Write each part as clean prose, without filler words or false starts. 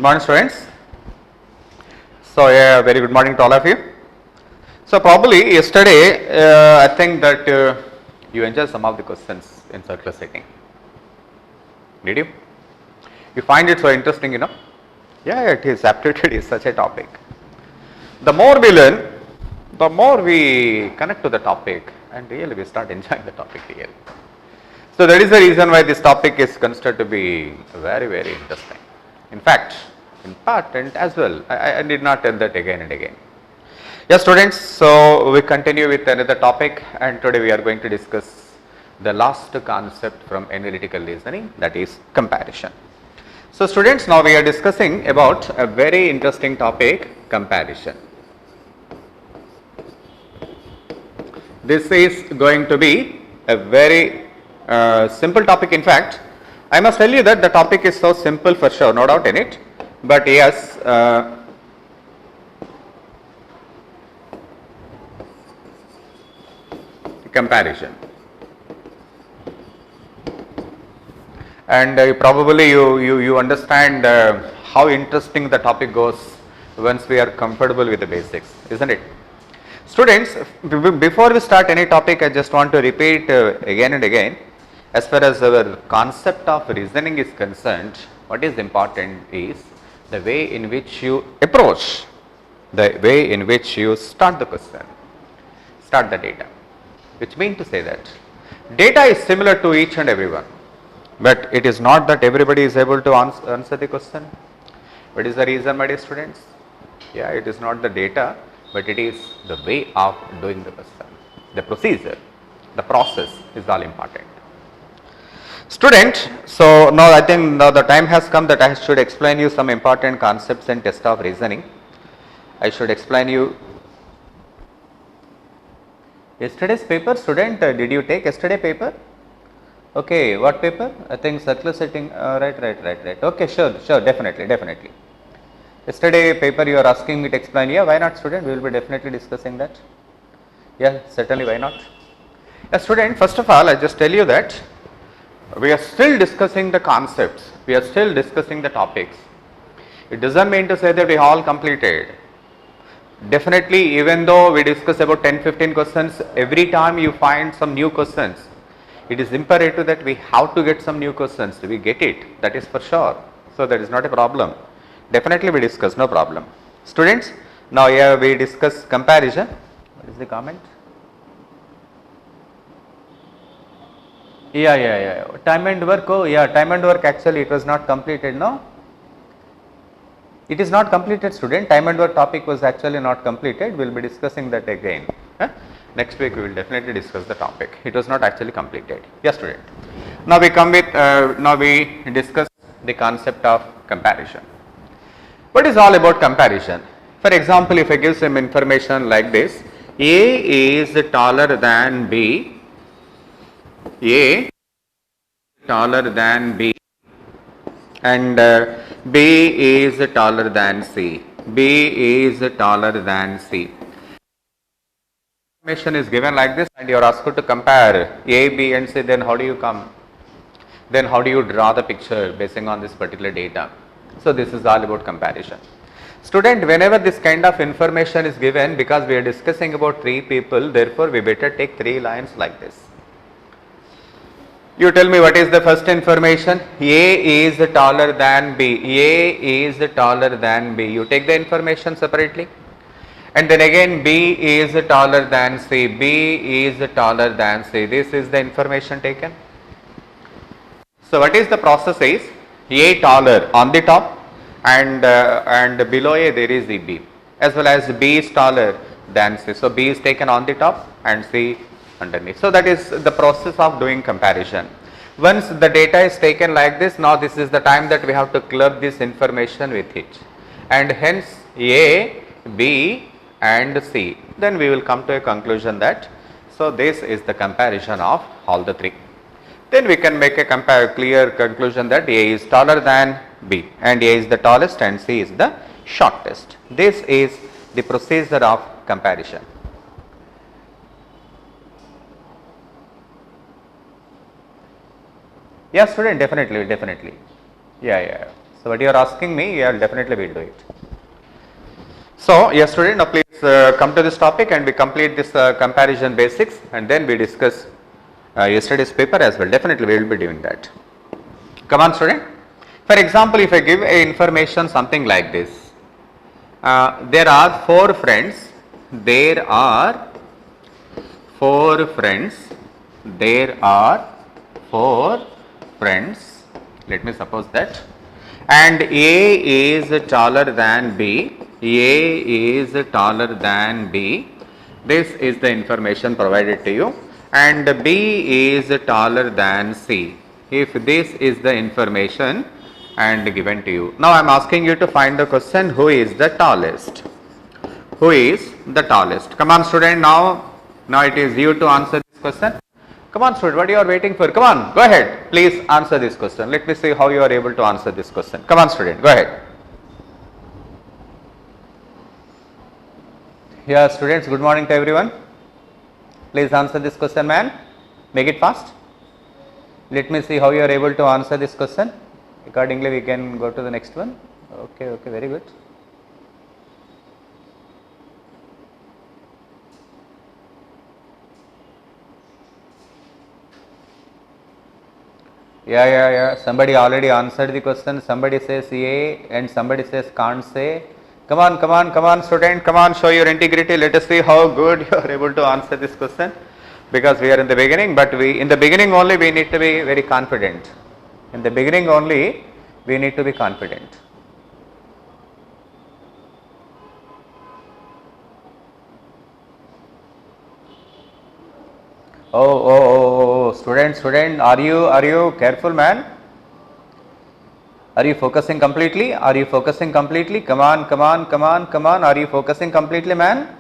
morning, students. So, very good morning to all of you. So, probably yesterday, I think that you enjoyed some of the questions in circular setting. Did you? You find it so interesting, Yeah, it is. Aptitude is such a topic. The more we learn, the more we connect to the topic, and really we start enjoying the topic really. So, that is the reason why this topic is considered to be very, very interesting. In fact, important as well. I did not tell that again and again. Yes, students, so we continue with another topic, and today we are going to discuss the last concept from analytical reasoning, that is comparison. So, students, now we are discussing about a very interesting topic, comparison. This is going to be a very simple topic. In fact, I must tell you that the topic is so simple for sure, no doubt in it, but yes, comparison, and probably you understand how interesting the topic goes once we are comfortable with the basics, isn't it? Students, before we start any topic, I just want to repeat again and again, as far as our concept of reasoning is concerned, what is important is the way in which you approach, the way in which you start the question, start the data, which means to say that data is similar to each and everyone, but it is not that everybody is able to answer the question. What is the reason, my dear students? Yeah, it is not the data, but it is the way of doing the question, the procedure, the process is all important. Student, so now I think now the time has come that I should explain you some important concepts in test of reasoning. I should explain you yesterday's paper. Student, did you take yesterday paper? Okay, what paper? I think circular setting, right. Okay, sure, definitely. Yesterday paper you are asking me to explain. Yeah, why not, student? We will be definitely discussing that. Yeah, certainly, why not? Yeah, student, first of all, I just tell you that we are still discussing the concepts, we are still discussing the topics. It doesn't mean to say that we all completed. Definitely, even though we discuss about 10-15 questions, every time you find some new questions, it is imperative that we have to get some new questions. We get it, that is for sure. So, that is not a problem. Definitely we discuss, no problem. Students, now here we discuss comparison. What is the comment? Yeah. Time and work, time and work actually it was not completed, no? It is not completed, student. Time and work topic was actually not completed. We will be discussing that again. Next week we will definitely discuss the topic. It was not actually completed. Yes, student. Now we come with, now we discuss the concept of comparison. What is all about comparison? For example, if I give some information like this, A is taller than B, A taller than B, and B is taller than C, B is taller than C. Information is given like this and you are asked to compare A, B and C, then how do you come? Then how do you draw the picture basing on this particular data? So, this is all about comparison. Student, whenever this kind of information is given, because we are discussing about 3 people, therefore, we better take 3 lines like this. You tell me what is the first information? A is taller than B. A is taller than B. You take the information separately. And then again B is taller than C. B is taller than C. This is the information taken. So, what is the process is? A taller on the top and below A there is the B, as well as B is taller than C. So, B is taken on the top and C underneath. So, that is the process of doing comparison. Once the data is taken like this, now this is the time that we have to club this information with it, and hence A, B and C. Then we will come to a conclusion that, so this is the comparison of all the 3. Then we can make a clear conclusion that A is taller than B and A is the tallest and C is the shortest. This is the procedure of comparison. Yeah, student, definitely. Yeah. So what you are asking me, yeah, definitely we'll do it. So yes student, now please come to this topic and we complete this comparison basics, and then we discuss yesterday's paper as well. Definitely we will be doing that. Come on student. For example, if I give a information something like this, there are four friends. There are four friends. There are four friends. Let me suppose that. And A is taller than B. A is taller than B. This is the information provided to you. And B is taller than C. If this is the information and given to you. Now I am asking you to find the question, who is the tallest? Who is the tallest? Come on student, now it is you to answer this question. Come on student, what you are waiting for? Come on, go ahead. Please answer this question. Let me see how you are able to answer this question. Come on student, go ahead. Yeah students, good morning to everyone. Please answer this question, man. Make it fast. Let me see how you are able to answer this question. Accordingly we can go to the next one. Okay, very good. Yeah. Somebody already answered the question. Somebody says A and somebody says can't say. Come on student, come on, show your integrity. Let us see how good you are able to answer this question, because we are in the beginning, but in the beginning only we need to be very confident. In the beginning only we need to be confident. Oh, student, are you careful, man? Are you focusing completely? Come on. Are you focusing completely, man?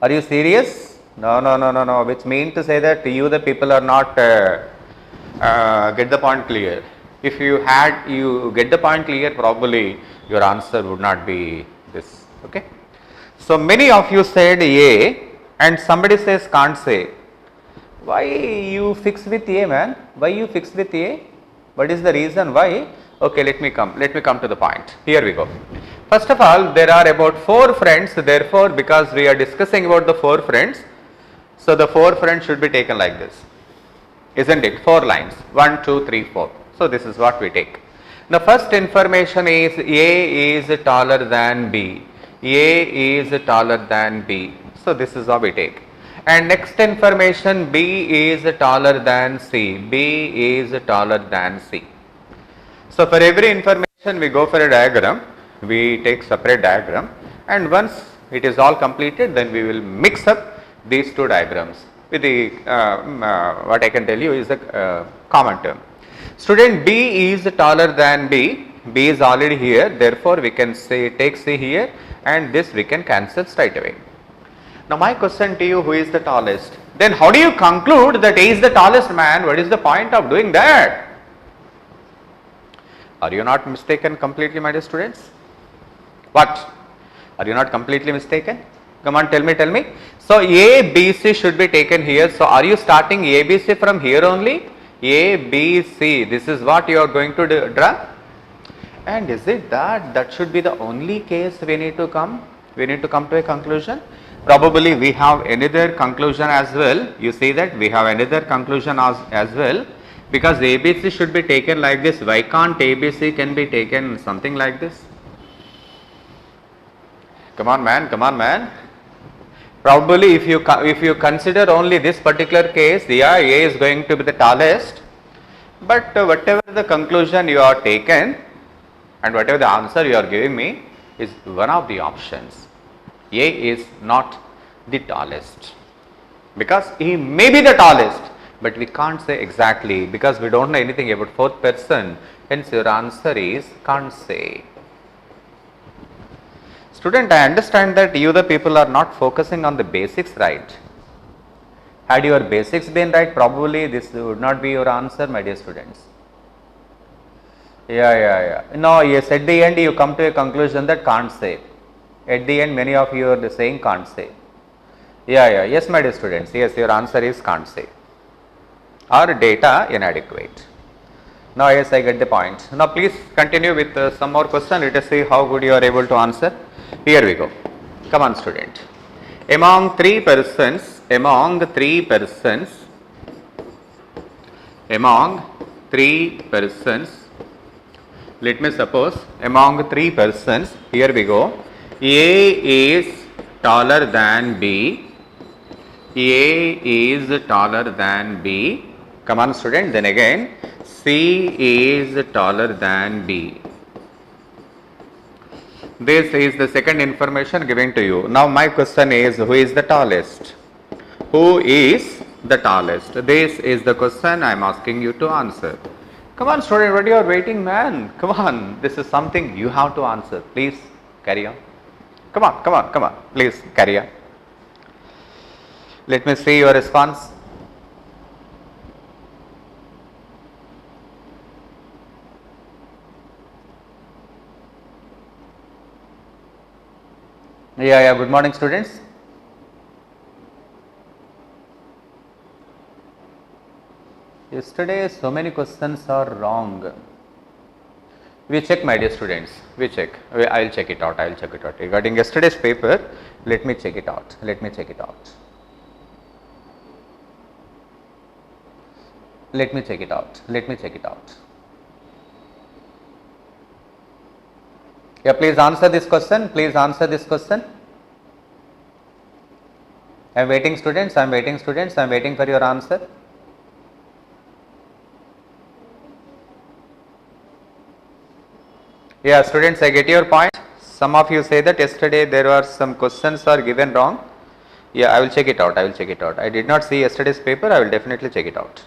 Are you serious? No. Which means to say that you the people are not get the point clear. If you get the point clear, probably your answer would not be this. Okay. So many of you said A and somebody says can't say. Why you fix with A, man? Why you fix with A? What is the reason why? Okay, let me come to the point. Here we go. First of all, there are about four friends. Therefore, because we are discussing about the four friends, so the four friends should be taken like this, isn't it? Four lines, 1, 2, 3, 4. So this is what we take. The first information is A is taller than B. A is taller than B. So this is how we take. And next information, B is taller than C. B is taller than C. So for every information we go for a diagram, we take separate diagram, and once it is all completed, then we will mix up these two diagrams with the what I can tell you is the common term. Student, B is taller than B. B is already here, therefore we can say take C here, and this we can cancel straight away. Now my question to you, who is the tallest? Then how do you conclude that A is the tallest, man? What is the point of doing that? Are you not mistaken completely, my dear students? What? Are you not completely mistaken? Come on, tell me. So A, B, C should be taken here. So are you starting A, B, C from here only? A, B, C. This is what you are going to draw. And is it that should be the only case we need to come? We need to come to a conclusion. Probably we have another conclusion as well. You see that we have another conclusion as well. Because ABC should be taken like this, why can't ABC can be taken something like this? Come on man. Probably if you consider only this particular case, yeah, A is going to be the tallest, but whatever the conclusion you are taken and whatever the answer you are giving me is one of the options. A is not the tallest, because he may be the tallest, but we can't say exactly because we don't know anything about fourth person. Hence your answer is can't say. Student, I understand that you the people are not focusing on the basics, right? Had your basics been right, probably this would not be your answer, my dear students. Yeah. No, yes, at the end you come to a conclusion that can't say. At the end many of you are saying can't say. Yeah. Yes, my dear students. Yes, your answer is can't say. Or data inadequate. Now yes, I get the point. Now please continue with some more question. Let us see how good you are able to answer. Here we go. Come on, student. Among three persons, among three persons, let me suppose among three persons, here we go. A is taller than B. A is taller than B. Come on, student. Then again, C is taller than B. This is the second information given to you. Now my question is, who is the tallest? Who is the tallest? This is the question I am asking you to answer. Come on, student, what you are waiting, man? Come on, this is something you have to answer. Please carry on. Come on, come on, come on. Please carry on. Let me see your response. Yeah, good morning, students. Yesterday, so many questions are wrong. We check, my dear students. We check. I will check it out. I will check it out. Regarding yesterday's paper, let me check it out. Let me check it out. Let me check it out. Let me check it out. Yeah, please answer this question. Please answer this question. I am waiting, students. I am waiting, students. I am waiting for your answer. Yeah, students, I get your point. Some of you say that yesterday there were some questions are given wrong. Yeah, I will check it out. I will check it out. I did not see yesterday's paper. I will definitely check it out.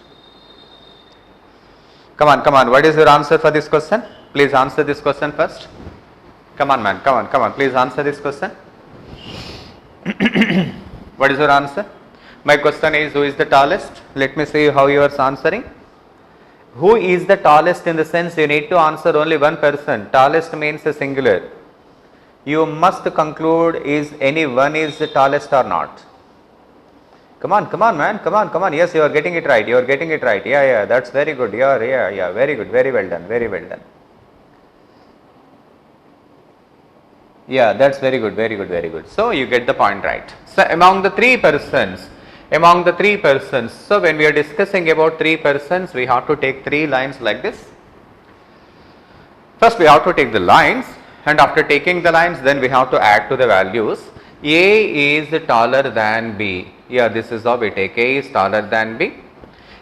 Come on, come on. What is your answer for this question? Please answer this question first. Come on, man. Come on, come on. Please answer this question. What is your answer? My question is, who is the tallest? Let me see how you are answering. Who is the tallest in the sense you need to answer only one person. Tallest means a singular. You must conclude is any one is the tallest or not. Come on, man. Come on, come on. Yes, you are getting it right. You are getting it right. Yeah, that's very good. Yeah, very good. Very well done. Very well done. Yeah, that's very good. Very good. Very good. So you get the point right. So among the three persons, so when we are discussing about three persons, we have to take three lines like this. First we have to take the lines, and after taking the lines, then we have to add to the values. A is taller than B. Yeah, this is how we take. A is taller than B.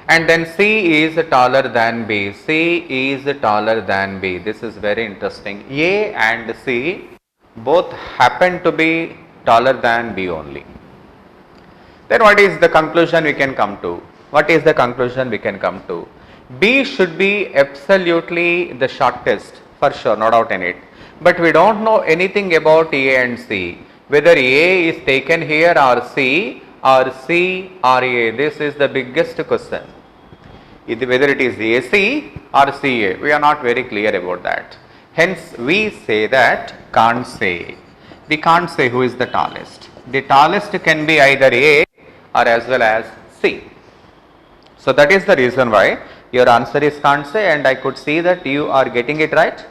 And then C is taller than B. C is taller than B. This is very interesting. A and C both happen to be taller than B only. Then what is the conclusion we can come to? What is the conclusion we can come to? B should be absolutely the shortest, for sure, no doubt in it. But we don't know anything about A and C. Whether A is taken here or C or A. This is the biggest question. Whether it is AC or CA, we are not very clear about that. Hence, we say that can't say. We can't say who is the tallest. The tallest can be either A or as well as C. So that is the reason why your answer is can't say, and I could see that you are getting it right.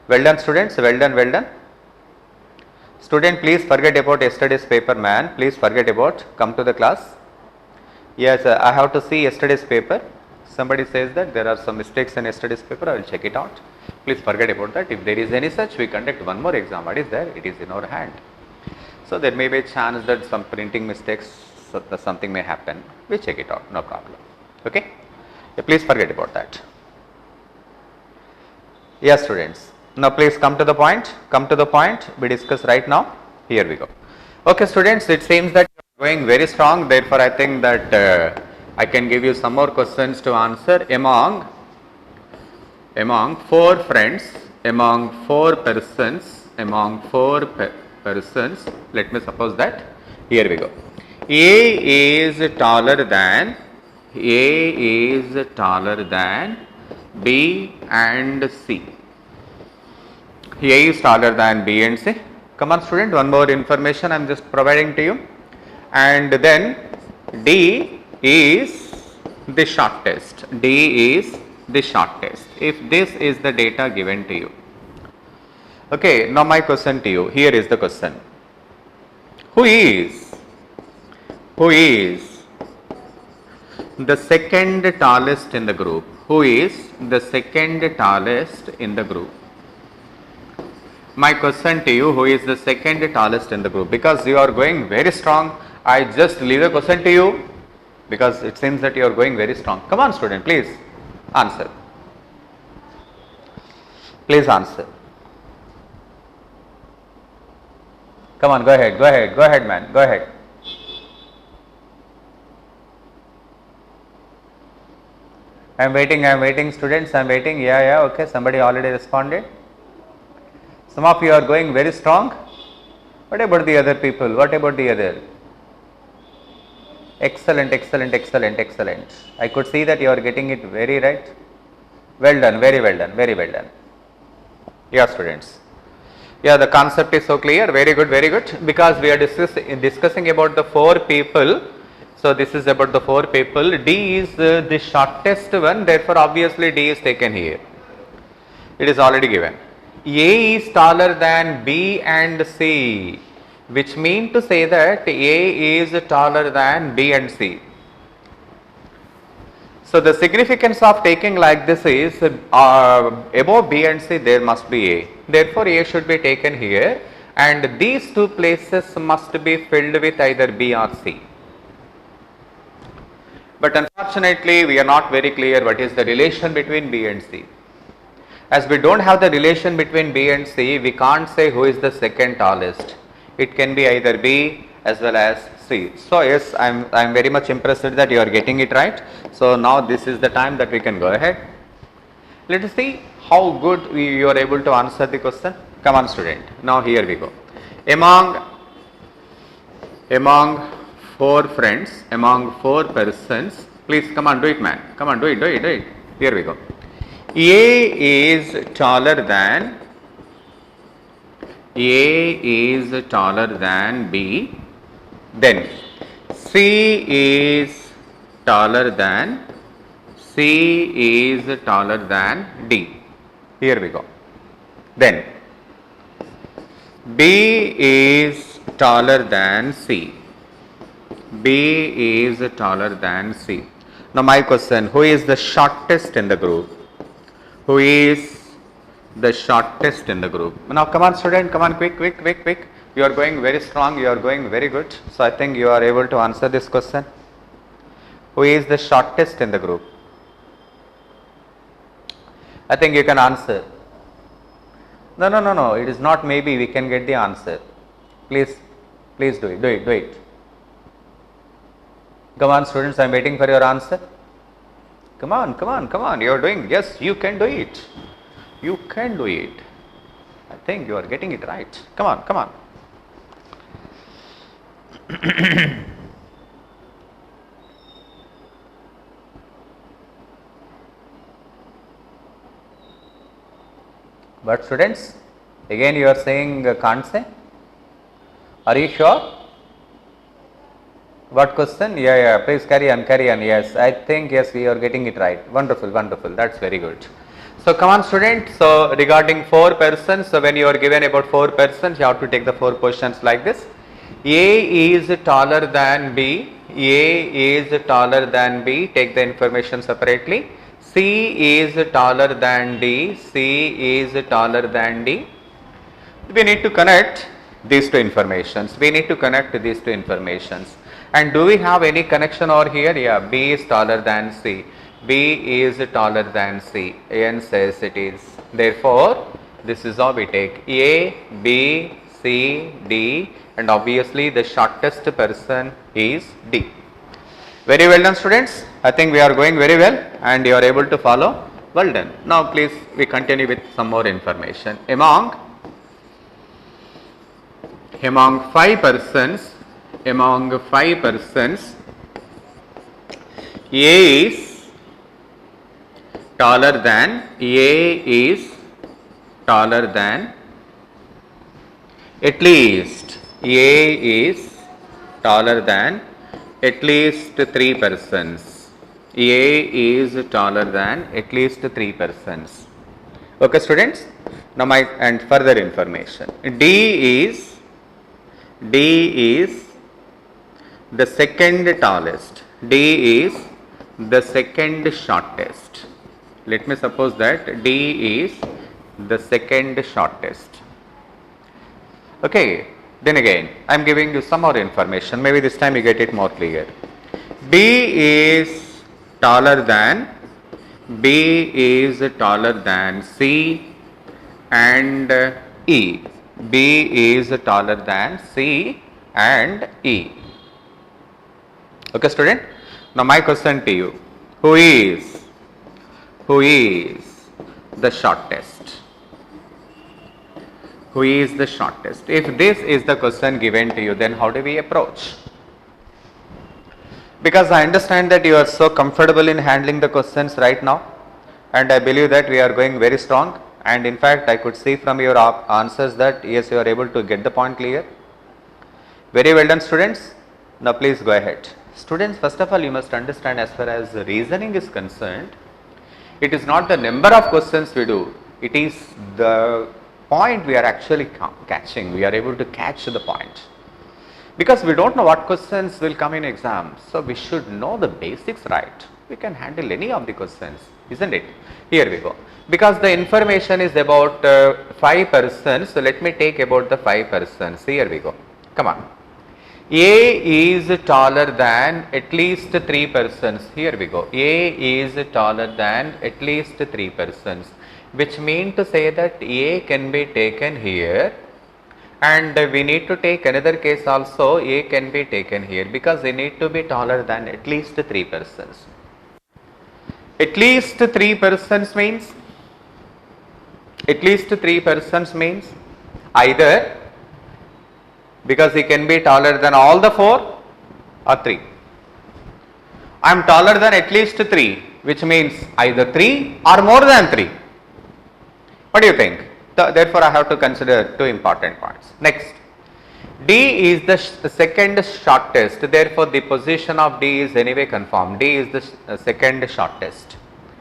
Well done, students. Well done, well done. Student, please forget about yesterday's paper, man. Please forget about. Come to the class. Yes, I have to see yesterday's paper. Somebody says that there are some mistakes in yesterday's paper. I will check it out. Please forget about that. If there is any such, we conduct one more exam. What is there? It is in our hand. So there may be a chance that some printing mistakes, something may happen. We check it out. No problem. Okay. Yeah, please forget about that. Yes, students. Now please come to the point. Come to the point. We discuss right now. Here we go. Okay, students. It seems that you are going very strong. Therefore, I think that I can give you some more questions to answer. Among four friends, among four persons, let me suppose that. Here we go. A is taller than B and C. A is taller than B and C. Come on, student, one more information I am just providing to you. And then D is the shortest. D is the shortest, if this is the data given to you. Okay, now my question to you, here is the question. Who is the second tallest in the group? Who is the second tallest in the group? My question to you, who is the second tallest in the group? Because you are going very strong, I just leave the question to you because it seems that you are going very strong. Come on student, please answer. Please answer. Come on, go ahead man, go ahead. I am waiting students, I am waiting. Yeah, okay, somebody already responded. Some of you are going very strong. What about the other people? What about the other? Excellent. I could see that you are getting it very right. Well done, very well done. Yeah, students. Yeah, the concept is so clear. Very good. Because we are discussing about the 4 people. So this is about the 4 people. D is the shortest one. Therefore, obviously D is taken here. It is already given. A is taller than B and C, which means to say that A is taller than B and C. So the significance of taking like this is above B and C there must be A. Therefore, A should be taken here and these 2 places must be filled with either B or C. But unfortunately, we are not very clear what is the relation between B and C. As we don't have the relation between B and C, we can't say who is the second tallest. It can be either B as well as C. So yes, I am very much impressed that you are getting it right. So now this is the time that we can go ahead. Let us see how good you are able to answer the question. Come on student. Now here we go. Among 4 friends, among 4 persons, please come on, do it man. Come on, do it. Here we go. A is taller than B, then C is taller than D. Here we go. Then B is taller than C. Now my question, who is the shortest in the group? Who is the shortest in the group? Now come on student, come on, quick. You are going very strong, you are going very good. So I think you are able to answer this question. Who is the shortest in the group? I think you can answer. No, it is not maybe, we can get the answer. Please do it. Come on students, I am waiting for your answer. Come on, you are doing, yes, you can do it. I think you are getting it right. Come on. But students, again you are saying can't say. Are you sure? What question? Yeah, please carry on. Yes, I think yes, we are getting it right. Wonderful. That's very good. So come on student. So regarding 4 persons, so when you are given about 4 persons, you have to take the 4 questions like this. A is taller than B. Take the information separately. C is taller than D. We need to connect these 2 informations. And do we have any connection over here? Yeah, B is taller than C. N says it is. Therefore, this is how we take A, B, C, D, and obviously the shortest person is D. Very well done students. I think we are going very well and you are able to follow. Well done. Now please we continue with some more information. Among 5 persons, A is taller than at least A is taller than at least 3 persons. A is taller than at least 3 persons. Okay students, now my and further information. D is the second tallest. D is the second shortest. Let me suppose that D is the second shortest. Okay, then again I am giving you some more information, maybe this time you get it more clear. B is taller than C and E. B is taller than C and E. Okay student, now my question to you, who is the shortest? Who is the shortest? If this is the question given to you, then how do we approach? Because I understand that you are so comfortable in handling the questions right now, and I believe that we are going very strong, and in fact I could see from your answers that yes, you are able to get the point clear. Very well done students. Now please go ahead. Students, first of all you must understand, as far as reasoning is concerned, it is not the number of questions we do, it is the point we are actually catching. We are able to catch the point. Because we don't know what questions will come in exam, so we should know the basics right. We can handle any of the questions, isn't it? Here we go. Because the information is about 5 persons, so let me take about the 5 persons. Here we go. Come on. A is taller than at least 3 persons. Here we go. A is taller than at least 3 persons, which means to say that A can be taken here, and we need to take another case also. A can be taken here because they need to be taller than at least 3 persons. At least 3 persons means either because he can be taller than all the 4 or 3. I am taller than at least 3, which means either 3 or more than 3. What do you think? Therefore, I have to consider 2 important points. Next, D is the second shortest. Therefore, the position of D is anyway confirmed. D is the second shortest.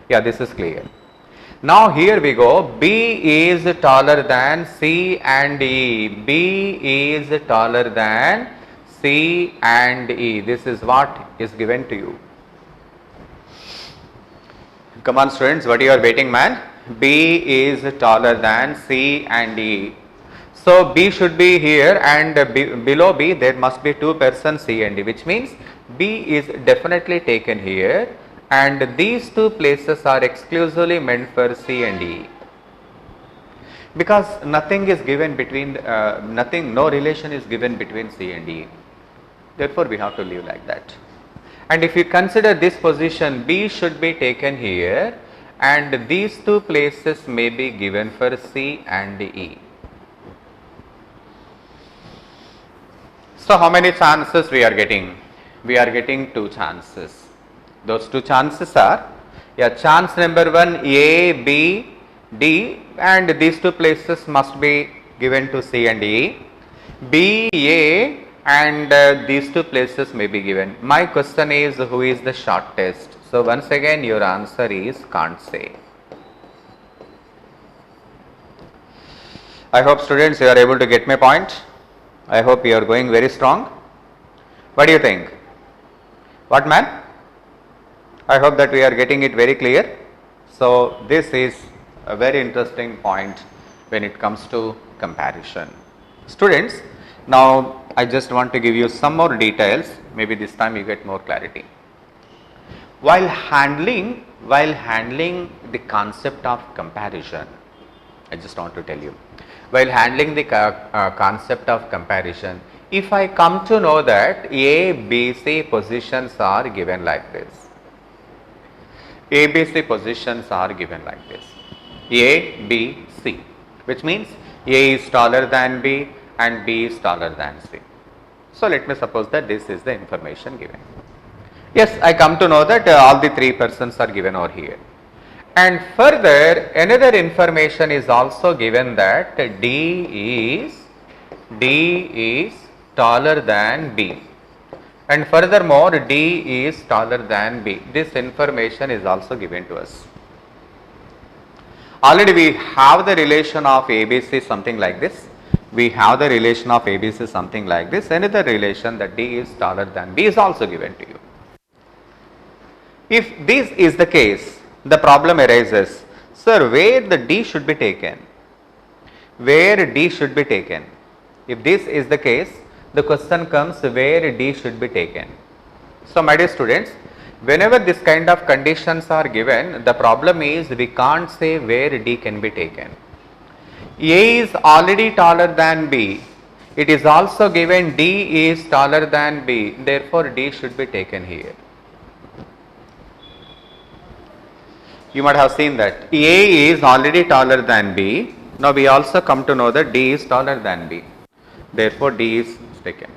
Yeah, this is clear. Now, here we go. B is taller than C and E. B is taller than C and E. This is what is given to you. Come on students, what you are waiting, man? B is taller than C and E. So B should be here, and below B there must be 2 persons C and E, which means B is definitely taken here, and these 2 places are exclusively meant for C and E. Because nothing is given between, no relation is given between C and E. Therefore we have to leave like that. And if you consider this position, B should be taken here, and these 2 places may be given for C and E. So how many chances we are getting? We are getting 2 chances. Those 2 chances are, chance number 1, A, B, D, and these 2 places must be given to C and E. B, A, and these 2 places may be given. My question is, who is the shortest? So once again your answer is can't say. I hope students you are able to get my point. I hope you are going very strong. What do you think? What man? I hope that we are getting it very clear. So this is a very interesting point when it comes to comparison. Students, now I just want to give you some more details. Maybe this time you get more clarity. While handling the concept of comparison, I just want to tell you, while handling the concept of comparison, if I come to know that A, B, C positions are given like this, A, B, C positions are given like this, A, B, C, which means A is taller than B and B is taller than C. So let me suppose that this is the information given. Yes, I come to know that all the 3 persons are given over here. And further, another information is also given that D is taller than B. and furthermore D is taller than B. This information is also given to us. Already we have the relation of ABC something like this. We have the relation of ABC something like this. Another relation that D is taller than B is also given to you. If this is the case, the problem arises, sir, where the D should be taken? Where D should be taken? If this is the case, the question comes where D should be taken. So, my dear students, whenever this kind of conditions are given, the problem is we can't say where D can be taken. A is already taller than B. It is also given D is taller than B. Therefore, D should be taken here. You might have seen that A is already taller than B. Now, we also come to know that D is taller than B. Therefore, D is taken.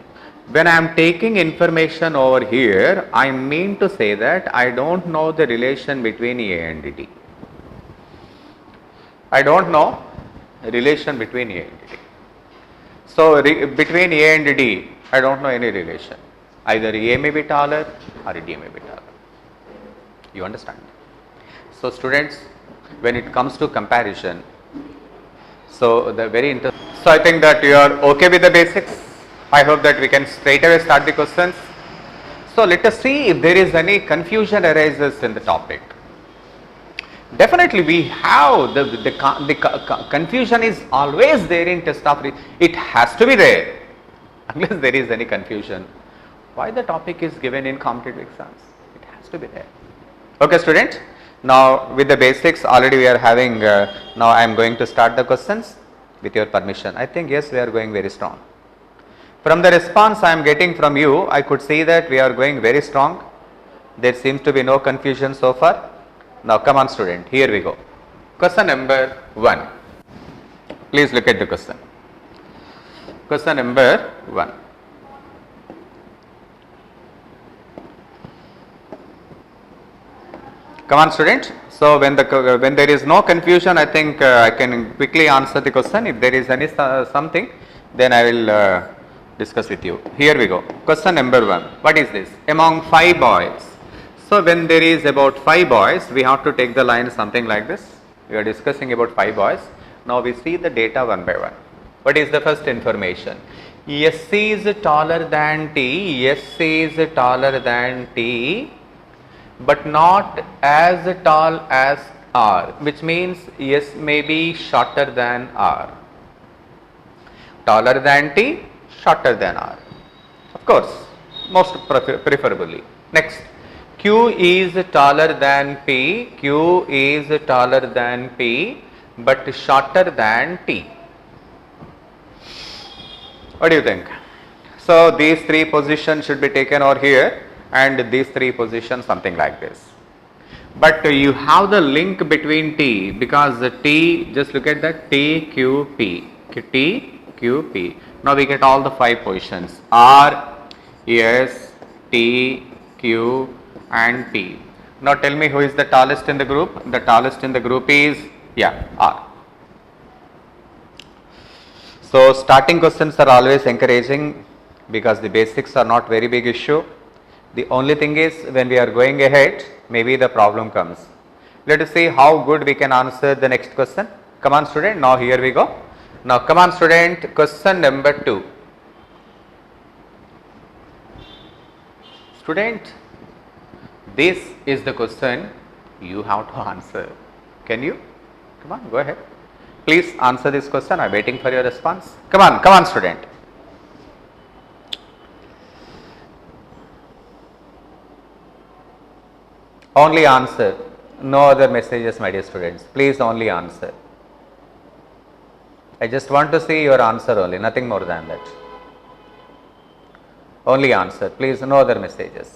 When I am taking information over here, I mean to say that I don't know the relation between A and D. I don't know relation between A and D. So, between A and D, I don't know any relation. Either A may be taller or D may be taller. You understand? So, students, when it comes to comparison, so I think that you are okay with the basics. I hope that we can straight away start the questions. So, let us see if there is any confusion arises in the topic. Definitely we have the confusion is always there in test of it has to be there unless there is any confusion. Why the topic is given in competitive exams? It has to be there. Okay, student. Now with the basics already we are having. Now I am going to start the questions with your permission. I think yes, we are going very strong. From the response I am getting from you, I could see that we are going very strong. There seems to be no confusion so far. Now come on student, here we go. Question number 1. Please look at the question. Question number 1. Come on student. So when there is no confusion, I think I can quickly answer the question. If there is any something, then I will discuss with you. Here we go. Question number 1. What is this? Among 5 boys. So when there is about 5 boys, we have to take the line something like this. We are discussing about 5 boys. Now we see the data one by one. What is the first information? S is taller than T. S is taller than T, but not as tall as R, which means S may be shorter than R. Taller than T, shorter than R. Of course, most preferably. Next. Q is taller than P, Q is taller than P, but shorter than T. What do you think? So, these 3 positions should be taken over here and these 3 positions something like this. But you have the link between T because the T, just look at that T, Q, P, T, Q, P. Now, we get all the 5 positions R, S, T, Q, and P. Now tell me who is the tallest in the group? The tallest in the group is R. So starting questions are always encouraging because the basics are not very big issue. The only thing is when we are going ahead, maybe the problem comes. Let us see how good we can answer the next question. Come on student, now here we go. Now come on student, question number 2. Student, this is the question you have to answer. Can you? Come on, go ahead. Please answer this question. I am waiting for your response. Come on student. Only answer. No other messages, my dear students. Please only answer. I just want to see your answer only, nothing more than that. Only answer. Please, no other messages.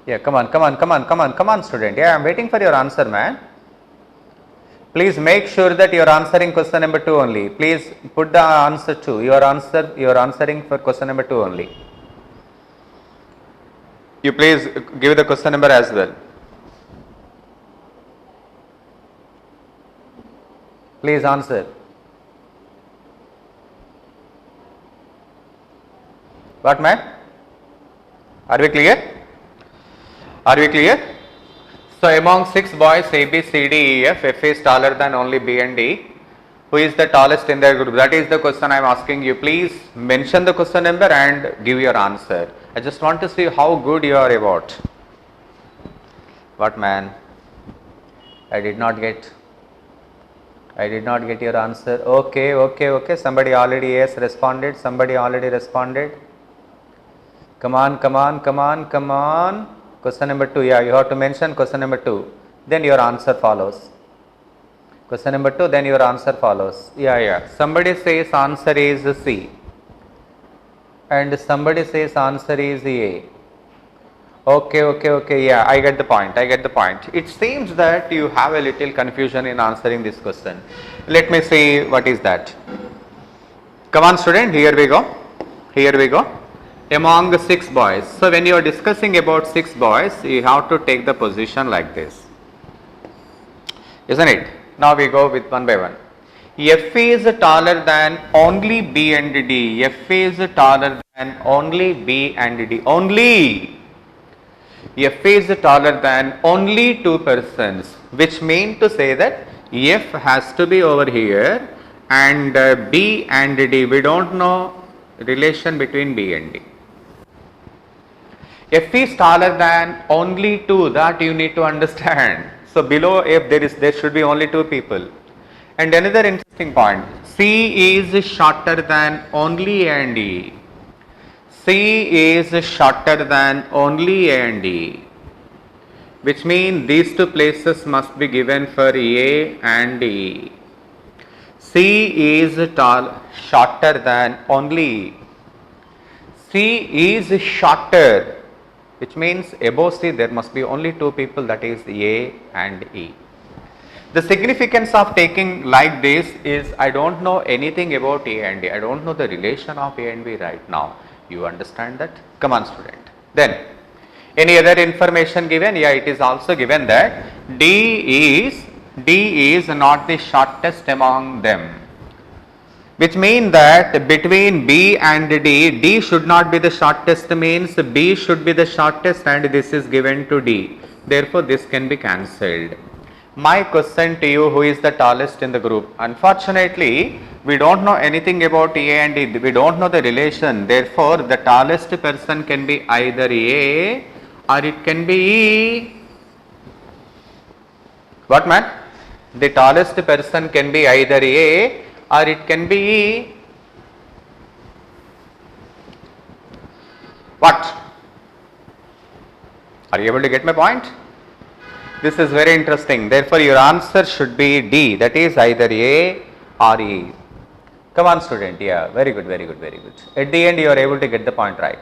Yeah, come on student. Yeah, I am waiting for your answer, man. Please make sure that you are answering question number 2 only. Please put the answer 2. You are answering for question number 2 only. You please give the question number as well. Please answer. What, man? Are we clear? Are we clear? So among 6 boys A, B, C, D, E, F, F is taller than only B and D. Who is the tallest in their group? That is the question I am asking you. Please mention the question number and give your answer. I just want to see how good you are about. What, man? I did not get your answer. Okay. Somebody already yes responded. Somebody already responded. Come on. Question number 2. Yeah, you have to mention question number 2. Then your answer follows. Question number 2, then your answer follows. Yeah. Somebody says answer is C. And somebody says answer is A. Okay. Yeah, I get the point. It seems that you have a little confusion in answering this question. Let me see what is that. Come on, student, here we go. Among 6 boys. So when you are discussing about 6 boys, you have to take the position like this. Isn't it? Now we go with one by one. F is taller than only B and D. F is taller than only B and D. Only. F is taller than only 2 persons, which means to say that F has to be over here and B and D. We don't know relation between B and D. F is taller than only 2, that you need to understand. So below F there should be only 2 people. And another interesting point, C is shorter than only A and E. C is shorter than only A and E, which means these 2 places must be given for A and E. C is shorter than only E. C is shorter, which means above C there must be only 2 people, that is A and E. The significance of taking like this is I don't know anything about A and D. I don't know the relation of A and B right now. You understand that? Come on, student. Then any other information given? Yeah, it is also given that D is not the shortest among them, which means that between B and D should not be the shortest, means B should be the shortest, and this is given to D. Therefore, this can be cancelled. My question to you, who is the tallest in the group? Unfortunately, we don't know anything about A and D. We don't know the relation. Therefore, the tallest person can be either A or it can be E. What, man? The tallest person can be either A or it can be E. What? Are you able to get my point? This is very interesting. Therefore, your answer should be D, that is either A or E. Come on, student. Yeah, very good. At the end, you are able to get the point right.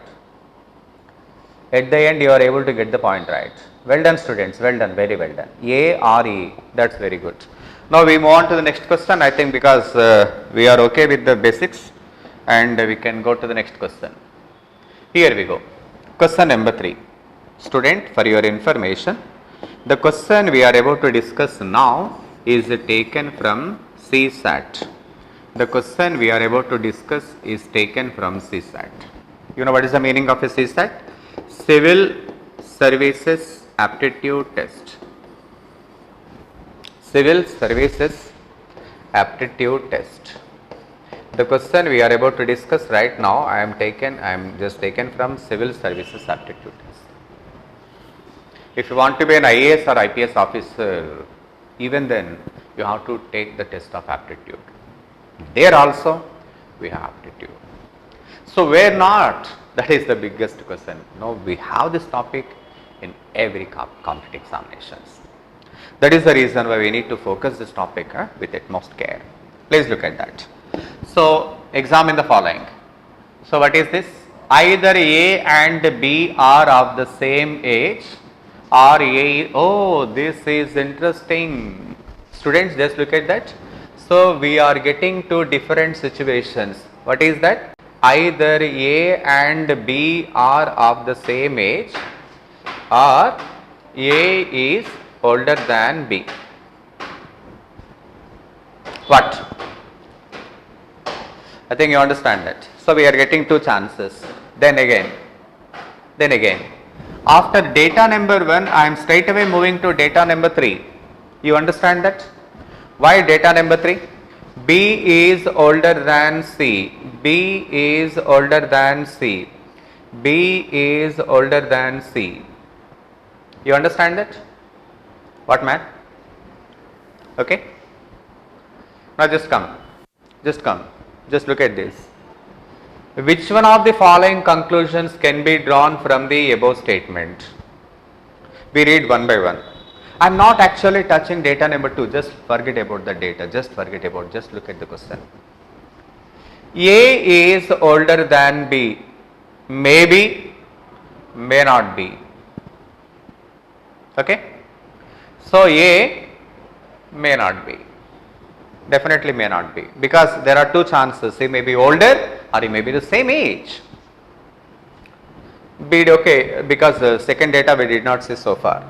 Well done, students. Well done. Very well done. A or E. That's very good. Now we move on to the next question, I think, because we are okay with the basics and we can go to the next question. Here we go. Question number 3. Student, for your information, the question we are able to discuss now is taken from CSAT. The question we are able to discuss is taken from CSAT. You know what is the meaning of a CSAT? Civil Services Aptitude Test. Civil Services Aptitude Test. The question we are able to discuss right now, I am just taken from Civil Services Aptitude Test. If you want to be an IAS or IPS officer, even then you have to take the test of aptitude. There also we have aptitude. So where not? That is the biggest question. No, we have this topic in every competitive examinations. That is the reason why we need to focus this topic with utmost care. Please look at that. So examine the following. So what is this? Either A and B are of the same age, or A, oh, this is interesting. Students, just look at that. So we are getting to different situations. What is that? Either A and B are of the same age, or A is older than B. What? I think you understand that. So we are getting two chances. Then again, after data number 1, I am straight away moving to data number 3. You understand that? Why data number 3? B is older than C. B is older than C. B is older than C. You understand that? What, man? Okay. Now just come. Just look at this. Which one of the following conclusions can be drawn from the above statement? We read one by one. I am not actually touching data number 2. Just forget about the data. Just look at the question. A is older than B. Maybe, may not be. Okay. So A may not be. Definitely may not be, because there are two chances. He may be older or he may be the same age. B, okay, because the second data we did not see so far.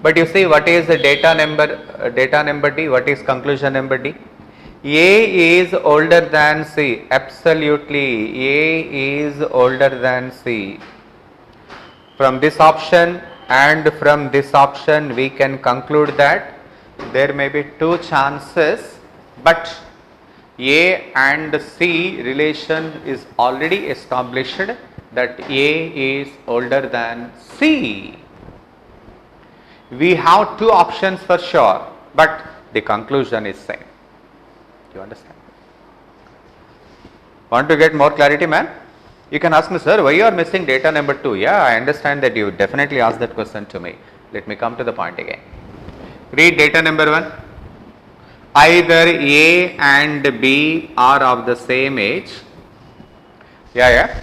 But you see, what is the data number D? What is conclusion number D? A is older than C. Absolutely, A is older than C. From this option and from this option we can conclude that there may be two chances, but A and C relation is already established that A is older than C. We have two options for sure, but the conclusion is same. You understand? Want to get more clarity, man? You can ask me, sir, why you are missing data number 2? Yeah, I understand that you definitely asked that question to me. Let me come to the point again. Read data number 1. Either A and B are of the same age. Yeah.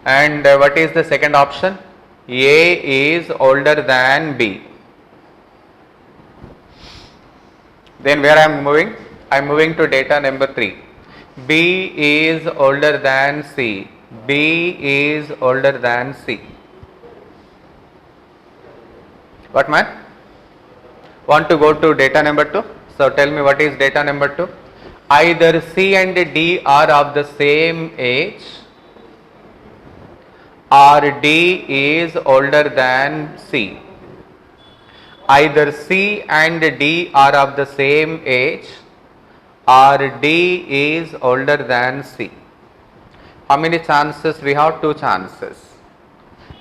And what is the second option? A is older than B. Then where I am moving? I am moving to data number 3. B is older than C. B is older than C. What, man? Want to go to data number 2? So tell me, what is data number 2? Either C and D are of the same age, or D is older than C. Either C and D are of the same age, or D is older than C. How many chances? We have two chances.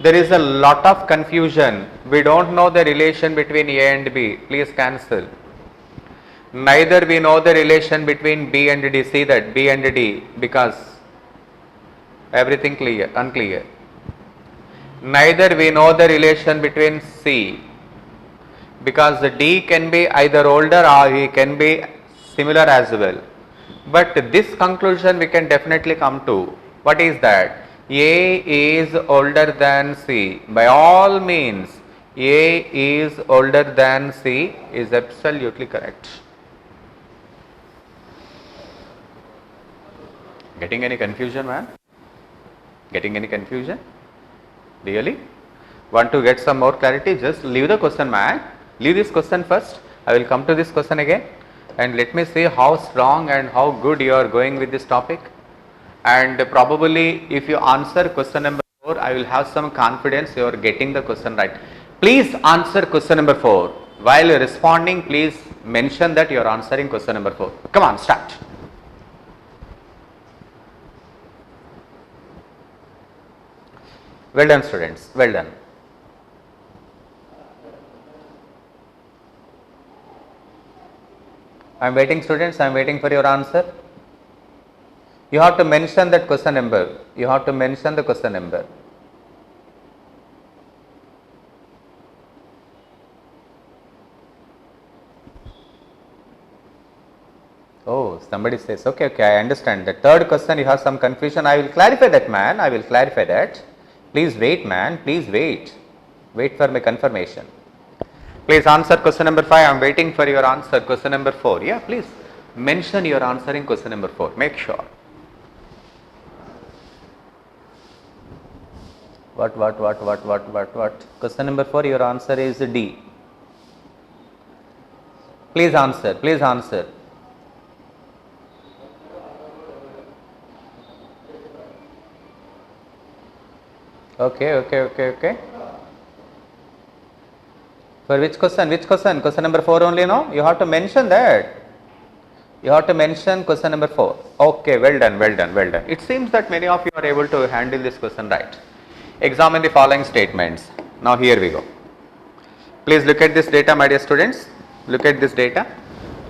There is a lot of confusion. We don't know the relation between A and B. Please cancel. Neither we know the relation between B and D. See that, B and D, because everything unclear. Neither we know the relation between C, because the D can be either older or he can be similar as well. But this conclusion we can definitely come to. What is that? A is older than C. By all means, A is older than C is absolutely correct. Getting any confusion, man? Getting any confusion? Really? Want to get some more clarity? Just leave the question, man. Leave this question first. I will come to this question again. And let me see how strong and how good you are going with this topic. And probably if you answer question number 4, I will have some confidence you are getting the question right. Please answer question number 4. While responding, please mention that you are answering question number 4. Come on, start. Well done, students. Well done. I am waiting, students. I am waiting for your answer. You have to mention that question number. You have to mention the question number. Oh, somebody says, okay, I understand. The third question, you have some confusion. I will clarify that, man. I will clarify that. Please wait, man. Please wait. Wait for my confirmation. Please answer question number 5. I am waiting for your answer. Question number 4. Yeah, please mention your answering question number 4. Make sure. What? Question number 4, your answer is D. Please answer. Okay. For which question? Question number 4 only, no? You have to mention that. You have to mention question number 4. Okay, well done. It seems that many of you are able to handle this question right. Examine the following statements. Now here we go. Please look at this data, my dear students. Look at this data.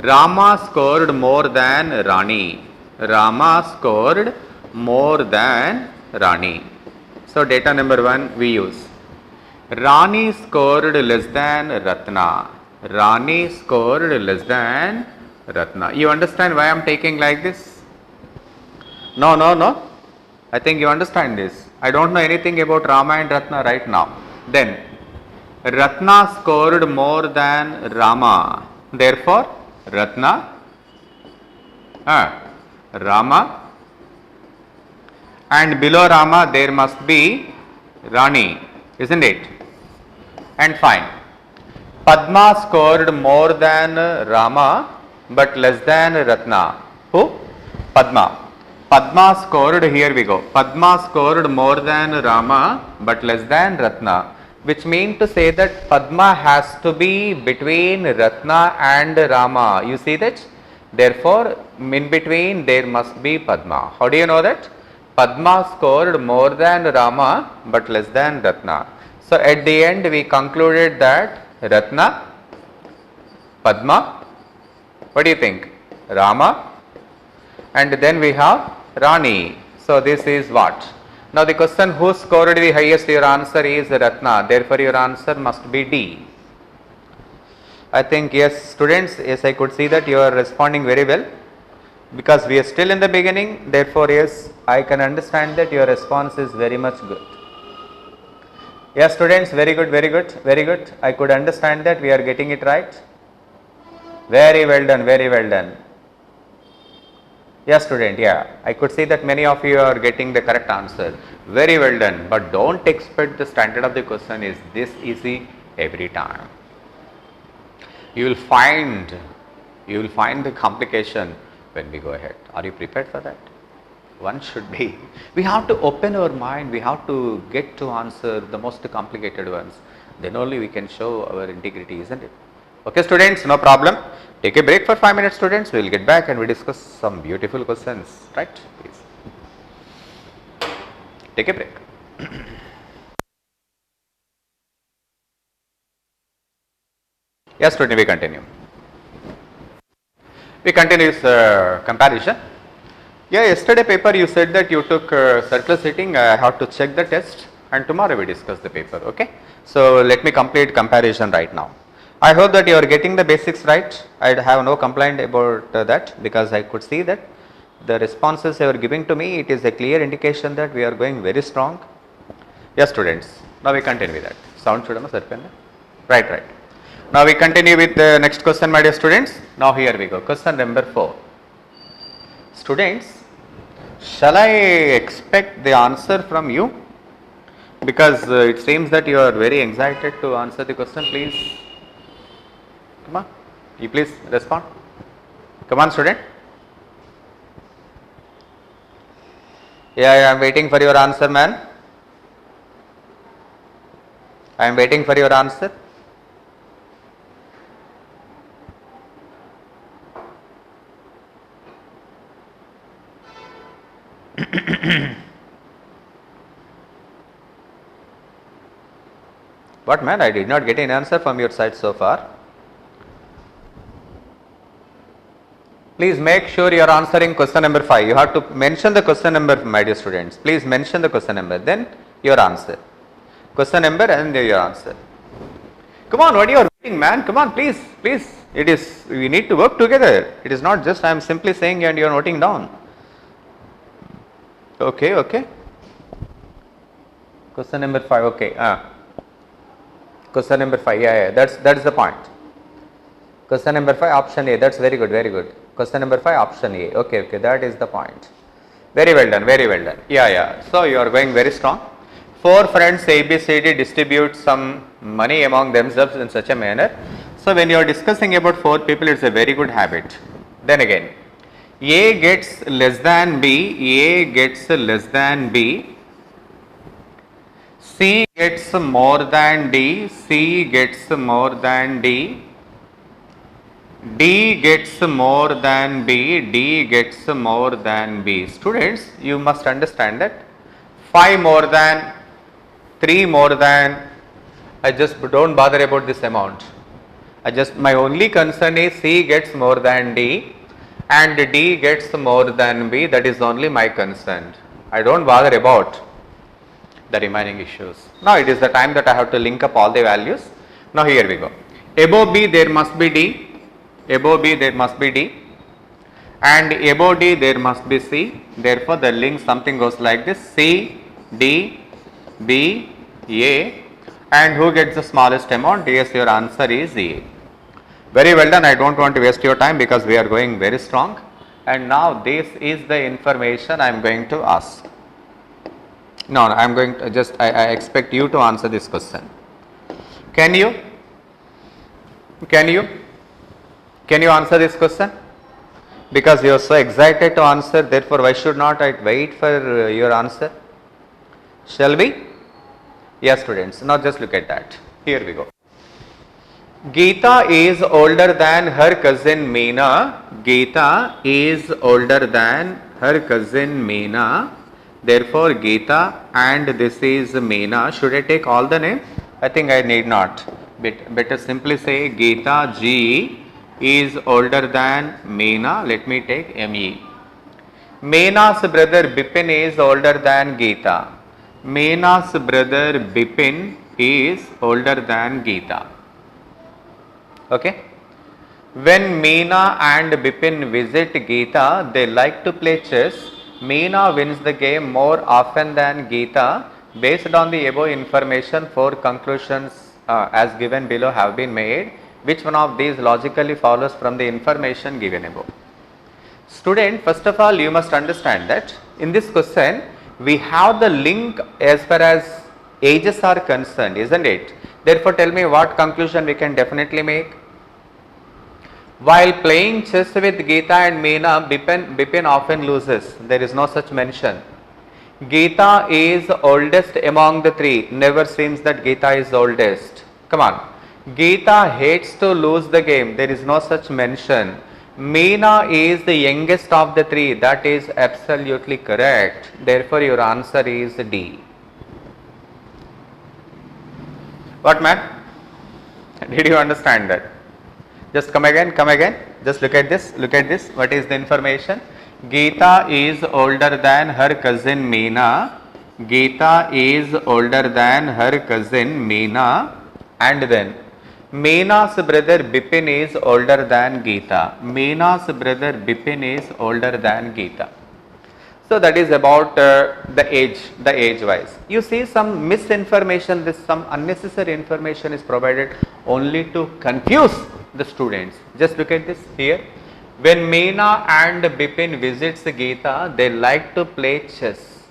Rama scored more than Rani. Rama scored more than Rani. So data number 1 we use. Rani scored less than Ratna. Rani scored less than Ratna. You understand why I am taking like this? No. I think you understand this. I don't know anything about Rama and Ratna right now. Then Ratna scored more than Rama. Therefore, Ratna, Rama, and below Rama there must be Rani, isn't it? And fine. Padma scored more than Rama but less than Ratna. Who? Padma. Padma scored, here we go. Padma scored more than Rama but less than Ratna, which means to say that Padma has to be between Ratna and Rama. You see that? Therefore, in between there must be Padma. How do you know that? Padma scored more than Rama but less than Ratna. So at the end we concluded that Ratna, Padma, what do you think? Rama, and then we have Rani. So this is what? Now the question, who scored the highest? Your answer is Ratna. Therefore your answer must be D. I think yes, students, yes, I could see that you are responding very well, because we are still in the beginning. Therefore yes, I can understand that your response is very much good. Yes, students, very good. I could understand that we are getting it right. Very well done. Yes, student, yeah, I could see that many of you are getting the correct answer. Very well done, but don't expect the standard of the question is this easy every time. You will find the complication when we go ahead. Are you prepared for that? One should be. We have to open our mind, we have to get to answer the most complicated ones. Then only we can show our integrity, isn't it? Okay, students, no problem. Take a break for 5 minutes, students. We will get back and we discuss some beautiful questions, right? Please. Take a break. Yes, student, we continue. We continue this comparison. Yeah, yesterday paper you said that you took circular sitting. I have to check the test and tomorrow we discuss the paper, okay? So let me complete comparison right now. I hope that you are getting the basics right. I have no complaint about that, because I could see that the responses you are giving to me, it is a clear indication that we are going very strong. Yes, students, now we continue with that. Sound chudama sarpenda? Right. Now we continue with the next question, my dear students. Now here we go. Question number 4. Students, shall I expect the answer from you? Because it seems that you are very excited to answer the question. Please, come on, you please respond. Come on, student. Yeah, I am waiting for your answer, man. I am waiting for your answer. What, man? I did not get an answer from your side so far. Please make sure you are answering question number 5. You have to mention the question number, my dear students. Please mention the question number, then your answer. Question number and then your answer. Come on, what are you waiting, man? Come on, please. It is, we need to work together. It is not just I am simply saying and you are noting down. Okay. Question number 5, okay. Question number 5, yeah, that's the point. Question number 5, option A, that's very good. Question number 5, option A, okay, that is the point. Very well done. Yeah. So you are going very strong. 4 friends ABCD distribute some money among themselves in such a manner. So when you are discussing about 4 people, it's a very good habit. Then again, A gets less than B, C gets more than D, C gets more than D, D gets more than B, D gets more than B. Students, you must understand that 5 more than, 3 more than, I just don't bother about this amount. My only concern is C gets more than D and D gets more than B. That is only my concern. I don't bother about the remaining issues. Now it is the time that I have to link up all the values. Now here we go. Above B there must be D, above B there must be D, and above D there must be C. Therefore the link something goes like this: C, D, B, A, and who gets the smallest amount? Yes, your answer is A. Very well done. I don't want to waste your time because we are going very strong. And now this is the information I am going to ask. No, I am going to just, I expect you to answer this question. Can you answer this question? Because you are so excited to answer, therefore why should not I wait for your answer? Shall we? Yes, students. Now just look at that. Here we go. Geeta is older than her cousin Meena. Geeta is older than her cousin Meena. Therefore, Geeta and this is Meena. Should I take all the name? I think I need not. Better simply say Geeta G is older than Meena. Let me take ME. Meena's brother Bipin is older than Geeta. Meena's brother Bipin is older than Geeta. Okay. When Meena and Bipin visit Geeta, they like to play chess. Meena wins the game more often than Geeta. Based on the above information, 4 conclusions as given below have been made. Which one of these logically follows from the information given above? Student, first of all, you must understand that in this question, we have the link as far as ages are concerned, isn't it? Therefore, tell me what conclusion we can definitely make. While playing chess with Geeta and Meena, Bipin often loses. There is no such mention. Geeta is oldest among the 3. Never seems that Geeta is oldest. Come on. Geeta hates to lose the game. There is no such mention. Meena is the youngest of the 3. That is absolutely correct. Therefore, your answer is D. What, man? Did you understand that? Just come again. Just look at this. What is the information? Geeta is older than her cousin Meena. Geeta is older than her cousin Meena. And then Meena's brother Bipin is older than Geeta. Meena's brother Bipin is older than Geeta. So that is about the age wise. You see some misinformation, some unnecessary information is provided only to confuse the students. Just look at this here. When Meena and Bipin visits Geeta, they like to play chess.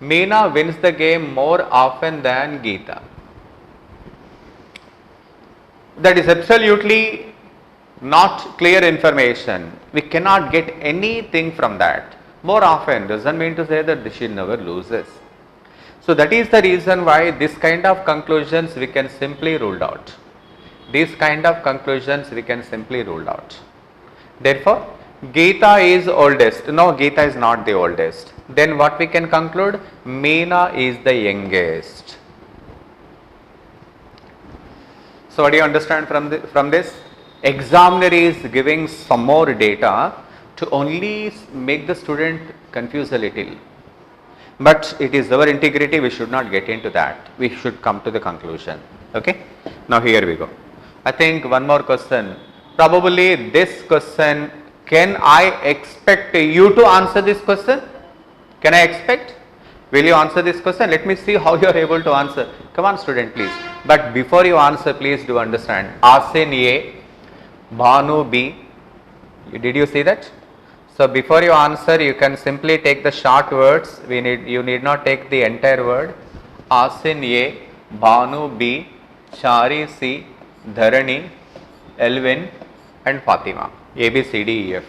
Meena wins the game more often than Geeta. That is absolutely not clear information. We cannot get anything from that. More often doesn't mean to say that she never loses. So that is the reason why this kind of conclusions we can simply rule out. Therefore, Geeta is oldest. No, Geeta is not the oldest. Then what we can conclude? Meena is the youngest. So what do you understand from this? Examiner is giving some more data to only make the student confuse a little. But it is our integrity, we should not get into that. We should come to the conclusion. Okay. Now here we go. I think one more question. Probably this question, can I expect you to answer this question? Can I expect? Will you answer this question? Let me see how you are able to answer. Come on, student, please. But before you answer, please do understand. Asin A, Bhanu B. Did you see that? So before you answer, you can simply take the short words. You need not take the entire word. Asin A, Bhanu B, Chari C, Dharani, Elvin and Fatima. A, B, C, D, E, F.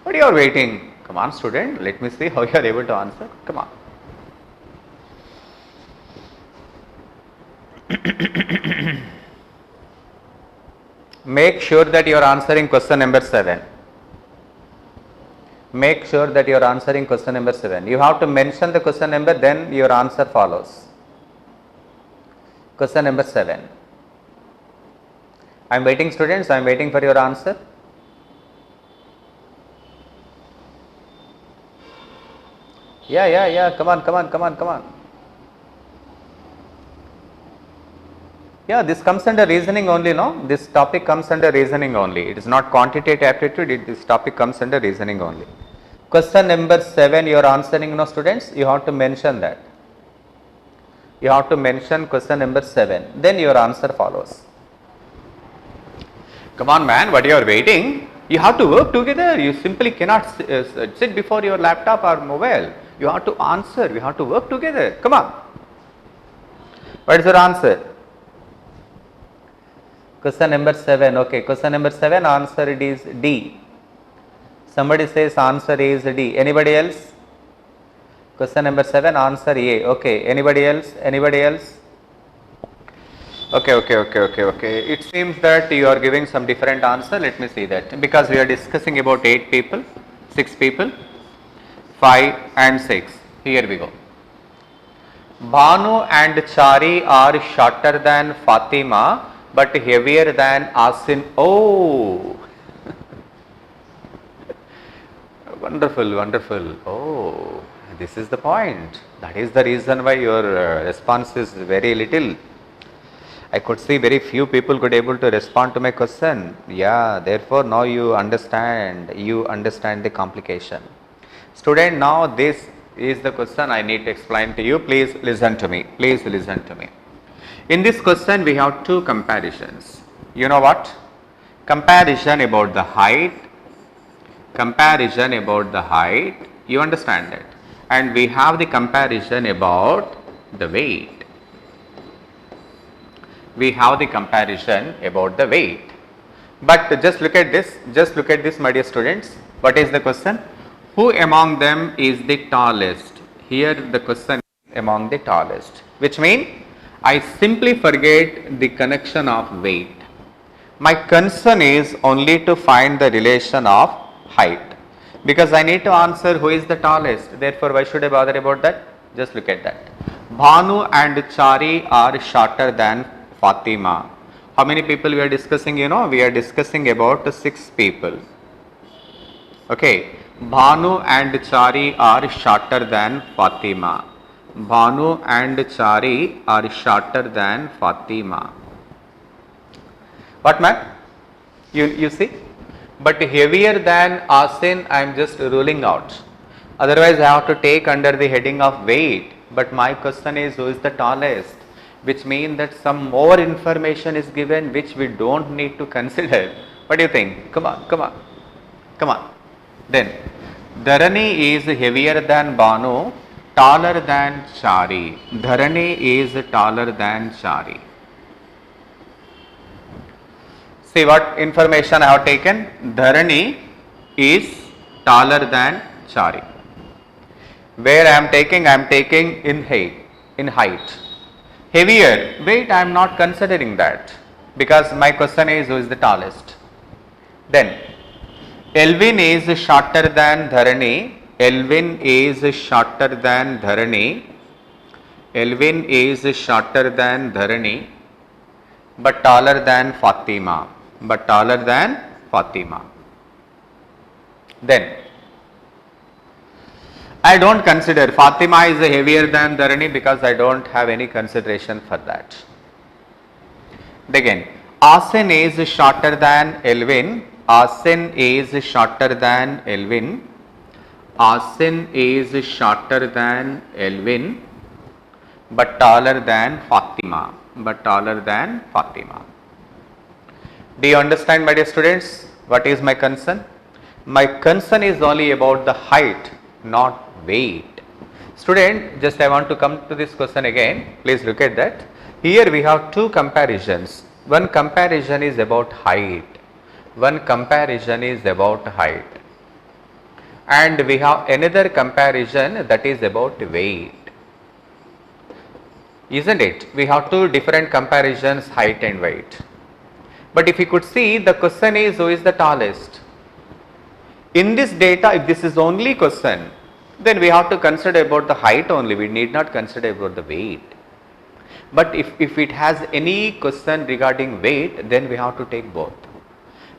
But you are waiting. Come on, student. Let me see how you are able to answer. Come on. Make sure that you are answering question number 7. Make sure that you are answering question number 7. You have to mention the question number, then your answer follows. Question number 7. I am waiting, students. I am waiting for your answer. Yeah. Come on. Yeah, this comes under reasoning only, no? This topic comes under reasoning only. It is not quantitative aptitude. This topic comes under reasoning only. Question number 7, you are answering, no, students? You have to mention that. You have to mention question number 7. Then your answer follows. Come on, man. What you are waiting? You have to work together. You simply cannot sit before your laptop or mobile. You have to answer. You have to work together. Come on. What is your answer? Question number 7. Okay, question number 7, answer it is D. Somebody says answer is D. Anybody else? Question number 7, answer A. Okay, anybody else? Okay. It seems that you are giving some different answer. Let me see that. Because we are discussing about 8 people, 6 people, 5 and 6. Here we go. Bhanu and Chari are shorter than Fatima but heavier than Asin. Oh, wonderful. Oh, this is the point. That is the reason why your response is very little. I could see very few people could able to respond to my question. Yeah, therefore now you understand the complication. Student, now this is the question I need to explain to you. Please listen to me. In this question, we have 2 comparisons. You know what? Comparison about the height. You understand that. And we have the comparison about the weight. But just look at this, my dear students. What is the question? Who among them is the tallest? Here the question is among the tallest, which means I simply forget the connection of weight. My concern is only to find the relation of height, because I need to answer who is the tallest. Therefore, why should I bother about that? Just look at that. Bhanu and Chari are shorter than Fatima. How many people we are discussing? You know, we are discussing about 6 people. Okay. Bhanu and Chari are shorter than Fatima. Bhanu and Chari are shorter than Fatima. What, man? You see? But heavier than Asin, I am just ruling out. Otherwise, I have to take under the heading of weight. But my question is, who is the tallest? Which means that some more information is given which we don't need to consider. What do you think? Come on. Then, Dharani is heavier than Bhanu, taller than Chari. Dharani is taller than Chari. See what information I have taken. Dharani is taller than Chari. Where I am taking in height. Heavier, weight I am not considering that, because my question is who is the tallest. Then, Elvin is shorter than Dharani. Elvin is shorter than Dharani, but taller than Fatima. Then, I don't consider Fatima is heavier than Dharani because I don't have any consideration for that. Again, Asin is shorter than Elvin. Asin is shorter than Elvin, but taller than Fatima. Do you understand, my dear students, what is my concern? My concern is only about the height, not weight. Student, just I want to come to this question again. Please look at that. Here we have 2 comparisons. One comparison is about height. And we have another comparison that is about weight. isn't it? We have two different comparisons, height and weight. But if you could see, the question is who is the tallest. In this data, if this is only question, then we have to consider about the height only, we need not consider about the weight. But if it has any question regarding weight, then we have to take both.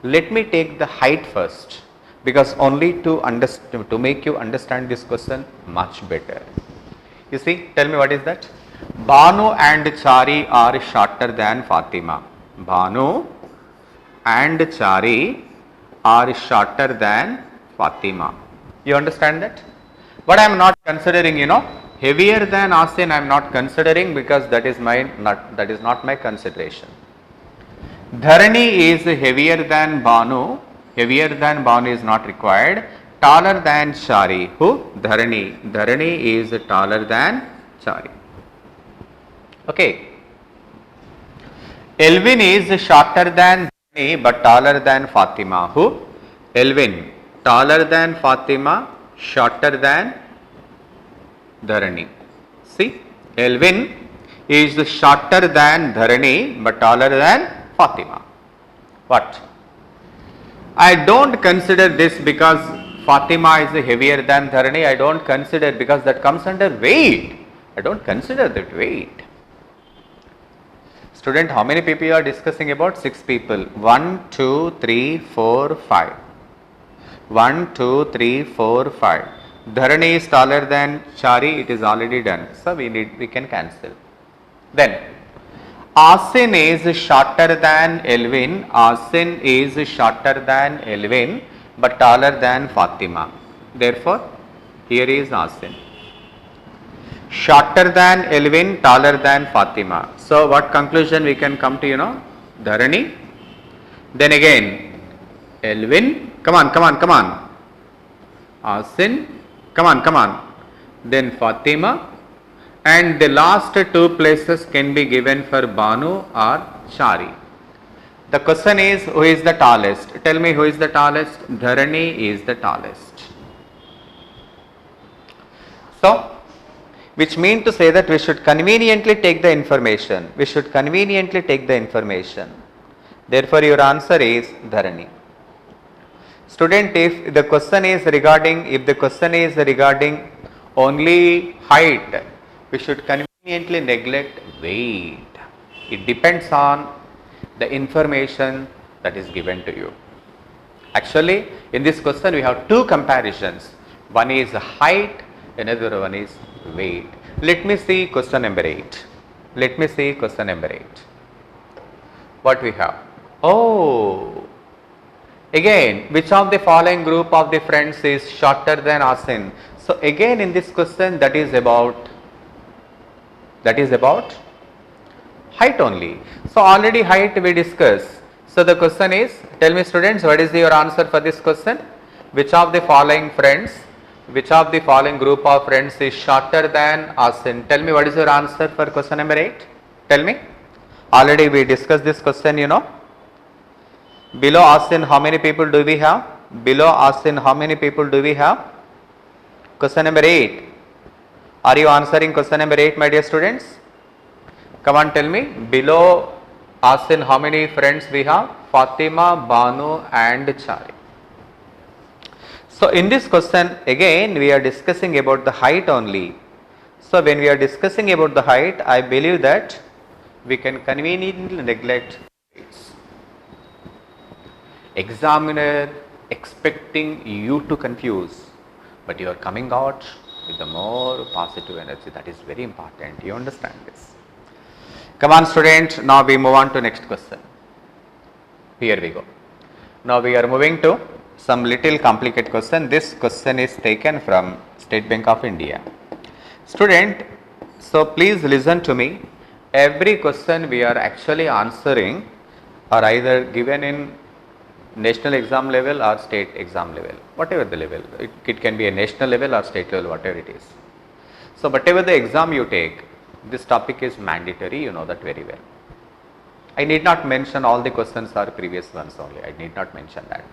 Let me take the height first, because only to make you understand this question much better. You see, tell me what is that? Bhanu and Chari are shorter than Fatima. Bhanu and Chari are shorter than Fatima. You understand that? But I am not considering, heavier than Asin I am not considering, because that is not my consideration. Dharani is heavier than Bhanu. Heavier than Bhanu is not required. Taller than Chari. Who? Dharani. Dharani is taller than Chari. Okay. Elvin is shorter than Dharani but taller than Fatima. Who? Elvin. Taller than Fatima, shorter than Dharani. See, Elvin is shorter than Dharani but taller than Fatima. What? I don't consider this because Fatima is heavier than Dharani. I don't consider because that comes under weight. I don't consider that weight. Student, how many people you are discussing about? 6 people. 1, 2, 3, 4, 5. 1, 2, 3, 4, 5. Dharani is taller than Chari. It is already done. So we can cancel. Then Asin is shorter than Elvin. Asin is shorter than Elvin but taller than Fatima. Therefore, here is Asin. Shorter than Elvin, taller than Fatima. So what conclusion we can come to, Dharani. Then again, Elvin. Come on. Asin. Come on. Then Fatima. And the last 2 places can be given for Bhanu or Chari. The question is, who is the tallest? Tell me who is the tallest? Dharani is the tallest. So, which means to say that we should conveniently take the information. Therefore, your answer is Dharani. Student, if the question is regarding only height, we should conveniently neglect weight. It depends on the information that is given to you. Actually, in this question we have 2 comparisons. One is height, another one is weight. Let me see question number 8. What we have? Oh, again, which of the following group of the friends is shorter than Asin? So again in this question that is about height only. So already height we discussed. So the question is, tell me students, what is your answer for this question? Which of the following group of friends is shorter than Asin? Tell me what is your answer for question number 8? Tell me. Already we discussed this question, Below Asin, how many people do we have? Question number 8. Are you answering question number 8, my dear students? Come on, tell me. Below Asin, how many friends we have? Fatima, Bhanu and Chari. So in this question, again we are discussing about the height only. So when we are discussing about the height, I believe that we can conveniently neglect weights. Examiner expecting you to confuse, but you are coming out with the more positive energy. That is very important. You understand this? Come on student, now we move on to next question. Here we go. Now we are moving to some little complicated question. This question is taken from State Bank of India. Student, so please listen to me. Every question we are actually answering are either given in national exam level or state exam level, whatever the level. It can be a national level or state level, whatever it is. So whatever the exam you take, this topic is mandatory, you know that very well. I need not mention all the questions are previous ones only. I need not mention that.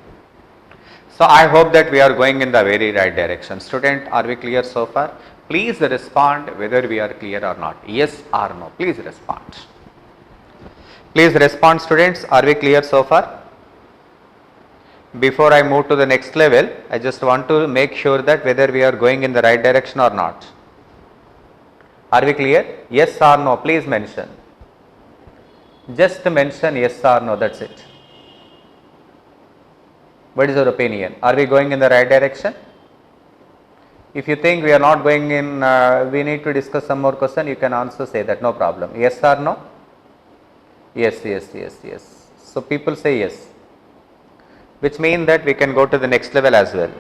So I hope that we are going in the very right direction. Student, are we clear so far? Please respond whether we are clear or not. Yes or no. Please respond. Please respond, students. Are we clear so far? Before I move to the next level, I just want to make sure that whether we are going in the right direction or not. Are we clear? Yes or no? Please mention. Just mention yes or no. That's it. What is your opinion? Are we going in the right direction? If you think we are not going in, we need to discuss some more question, you can also say that, no problem. Yes or no? Yes, yes, yes, yes. So people say yes, which means that we can go to the next level as well.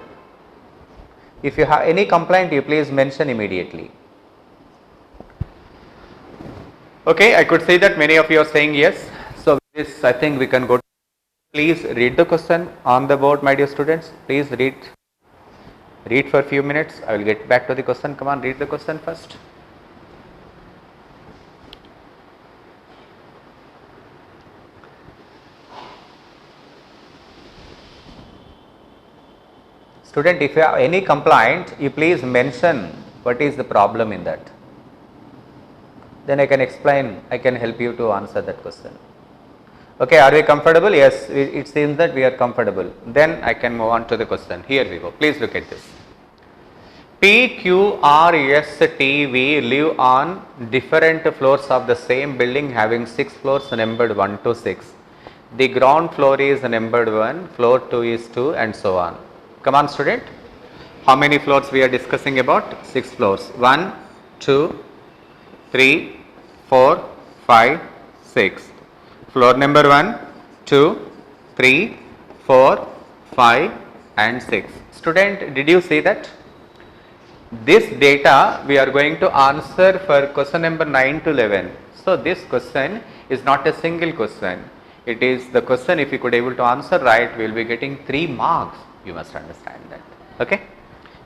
If you have any complaint, you please mention immediately. Okay, I could see that many of you are saying yes. So with this, I think we can go. Please read the question on the board, my dear students. Please read. Read for a few minutes. I will get back to the question. Come on, read the question first. Student, if you have any complaint, you please mention what is the problem in that. Then I can explain, I can help you to answer that question. Okay, are we comfortable? Yes, it seems that we are comfortable. Then I can move on to the question. Here we go. Please look at this. P, Q, R, S, T, V live on different floors of the same building having 6 floors numbered 1 to 6. The ground floor is numbered 1, floor 2 is 2 and so on. Come on, student. How many floors we are discussing about? 6 floors. 1, 2, 3, 4, 5, 6. Floor number 1, 2, 3, 4, 5 and 6. Student, did you see that? This data we are going to answer for question number 9 to 11. So this question is not a single question. It is the question, if you could able to answer right, we will be getting 3 marks. You must understand that. Okay.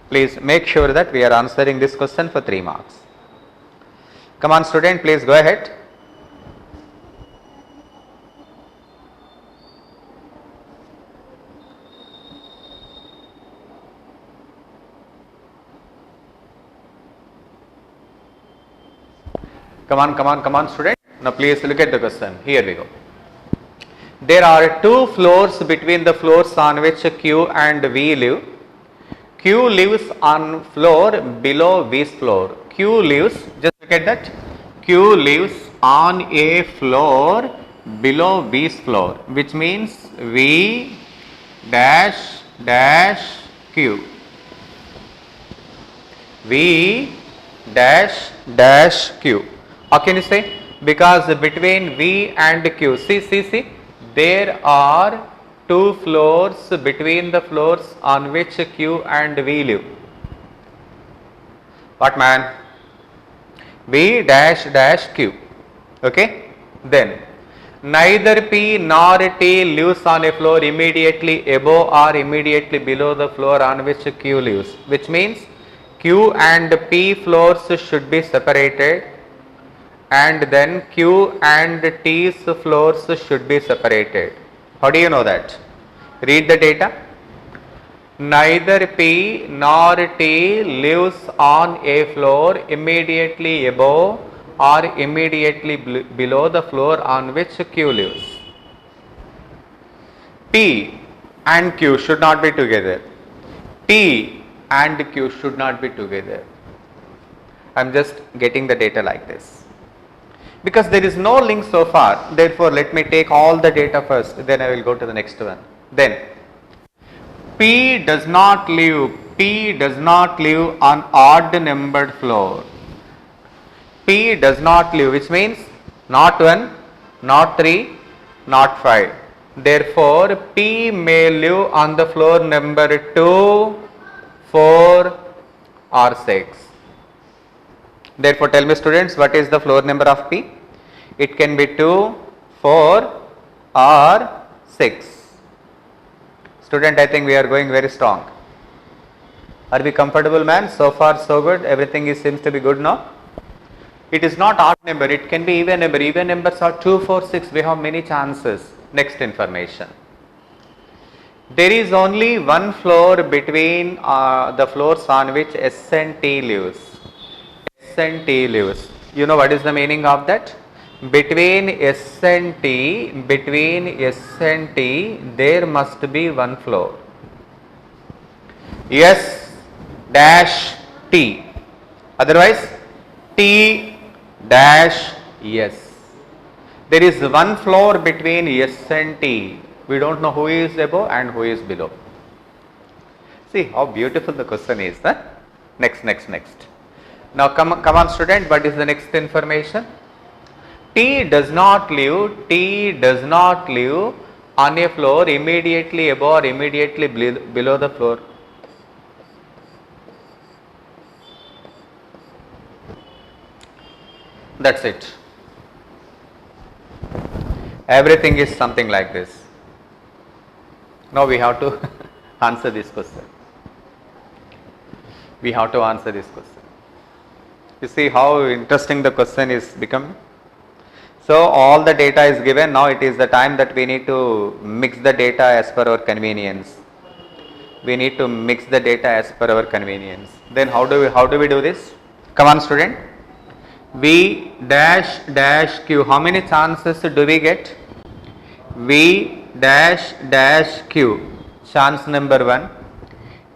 Please make sure that we are answering this question for 3 marks. Come on, student, please go ahead. Come on, student. Now please look at the question. Here we go. There are 2 floors between the floors on which Q and V live. Q lives on floor below V's floor. Q lives, just look at that. Q lives on a floor below V's floor, which means V dash dash Q. V dash dash Q. How can you say? Because between V and Q, see, there are 2 floors between the floors on which Q and V live. What, man? V dash dash Q. Okay. Then neither P nor T lives on a floor immediately above or immediately below the floor on which Q lives, which means Q and P floors should be separated, and then Q and T's floors should be separated. How do you know that? Read the data. Neither P nor T lives on a floor immediately above or immediately below the floor on which Q lives. P and Q should not be together. P and Q should not be together. I am just getting the data like this. Because there is no link so far, therefore let me take all the data first, then I will go to the next one. Then P does not live on odd numbered floor. P does not live, which means not 1, not 3, not 5. Therefore P may live on the floor number 2, 4 or 6. Therefore, tell me, students, what is the floor number of P? It can be 2, 4 or 6. Student, I think we are going very strong. Are we comfortable, man? So far so good. Everything seems to be good now. It is not odd number. It can be even number. Even numbers are 2, 4, 6. We have many chances. Next information. There is only one floor between the floors on which S and T lives. and T lives. You know what is the meaning of that? Between S and T, there must be one floor. S dash T. Otherwise, T dash S. There is one floor between S and T. We don't know who is above and who is below. See how beautiful the question is. Huh? Next. Now come on student, what is the next information? T does not live on a floor immediately above or immediately below the floor. That's it. Everything is something like this. Now we have to answer this question. You see how interesting the question is becoming. So all the data is given. Now it is the time that we need to mix the data as per our convenience. Then how do we do this? Come on student. V dash dash Q. How many chances do we get? V dash dash Q. Chance number 1.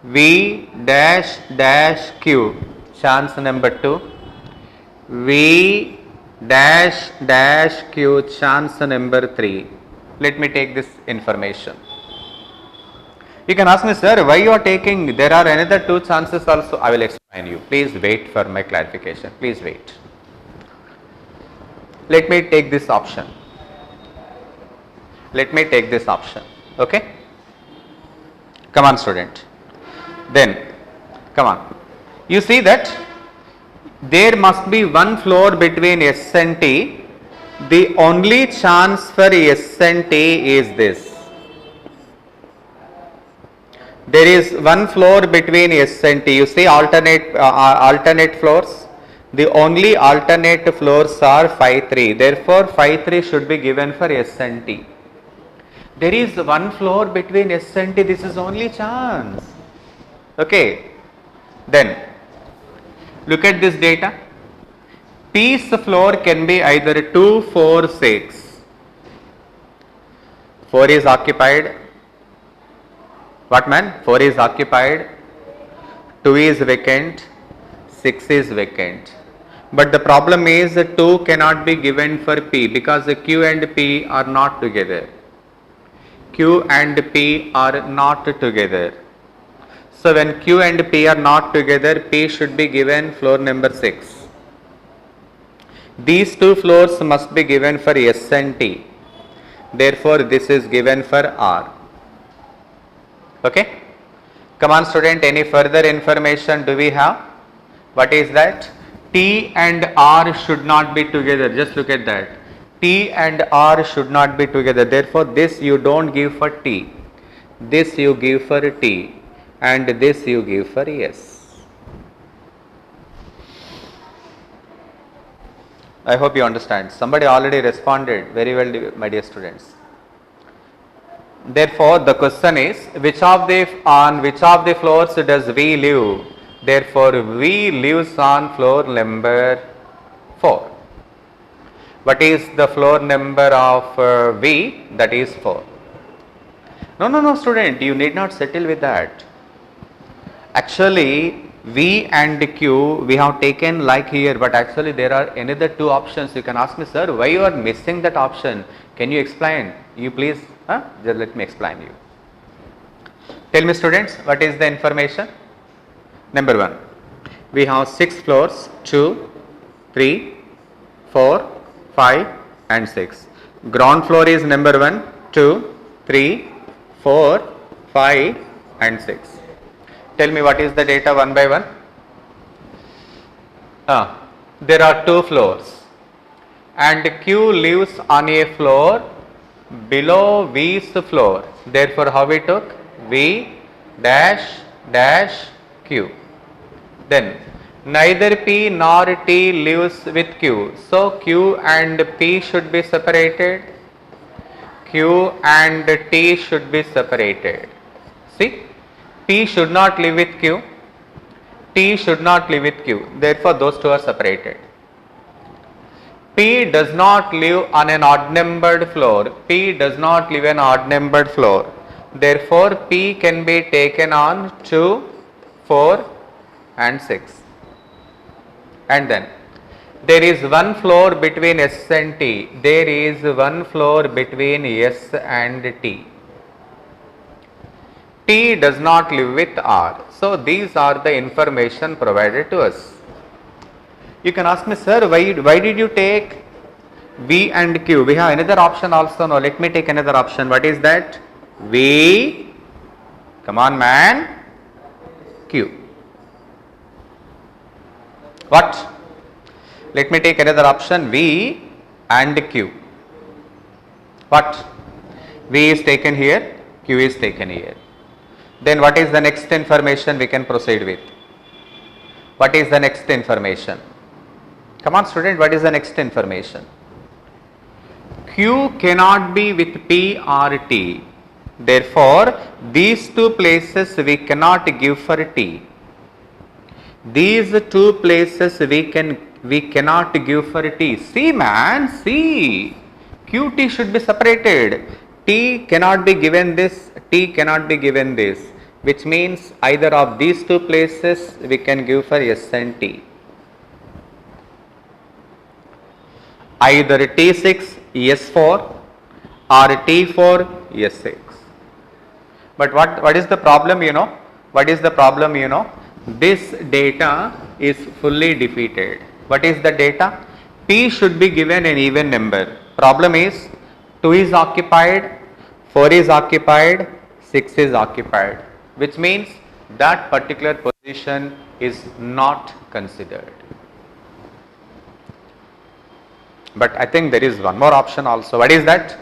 V dash dash Q. Chance number 2. V dash dash Q. Chance number 3. Let me take this information. You can ask me, sir, why you are taking, there are another 2 chances also. I will explain you. Please wait for my clarification. Please wait. Let me take this option. Okay. Come on student. Then come on. You see that there must be one floor between S and T. The only chance for S and T is this. There is one floor between S and T. You see alternate floors. The only alternate floors are phi 3. Therefore, phi 3 should be given for S and T. There is one floor between S and T. This is only chance. Okay. Then look at this data. P's floor can be either 2, 4, 6. 4 is occupied. What man? 4 is occupied. 2 is vacant. 6 is vacant. But the problem is 2 cannot be given for P because Q and P are not together. So when Q and P are not together, P should be given floor number 6. These 2 floors must be given for S and T. Therefore, this is given for R. Okay. Come on student, any further information do we have? What is that? T and R should not be together. Just look at that. T and R should not be together. Therefore, this you don't give for T. This you give for T. And this you give for S. I hope you understand. Somebody already responded very well, my dear students. Therefore, the question is, on which of the floors does V live? Therefore, V lives on floor number 4. What is the floor number of V? That is 4. No, student, you need not settle with that. Actually, V and Q we have taken like here, but actually there are another 2 options. You can ask me, sir, why you are missing that option? Can you explain? You please, just let me explain you. Tell me students, what is the information? Number 1, we have 6 floors, 2, 3, 4, 5 and 6. Ground floor is number 1, 2, 3, 4, 5 and 6. Tell me what is the data one by one. There are 2 floors and Q lives on a floor below V's floor. Therefore, how we took? V dash dash Q. Then neither P nor T lives with Q. So Q and P should be separated. Q and T should be separated. See, P should not live with Q. T should not live with Q. Therefore, those two are separated. P does not live on an odd numbered floor. P does not live on an odd numbered floor. Therefore, P can be taken on 2, 4 and 6. And then there is one floor between S and T. There is one floor between S and T. T does not live with R. So these are the information provided to us. You can ask me, sir, why did you take V and Q? We have another option also. No, let me take another option. What is that? V, come on man, Q. What? Let me take another option, V and Q. What? V is taken here, Q is taken here. Then what is the next information we can proceed with? What is the next information? Come on student, what is the next information? Q cannot be with P or T. Therefore, these two places we cannot give for T. These two places we cannot give for T. See man, see. QT should be separated. T cannot be given this, T cannot be given this, which means either of these two places we can give for S and T. Either T6 S4 or T4 S6. But what is the problem, you know? What is the problem, you know? This data is fully defeated. What is the data? P should be given an even number. Problem is 2 is occupied, 4 is occupied, 6 is occupied, which means that particular position is not considered. But I think there is one more option also. What is that?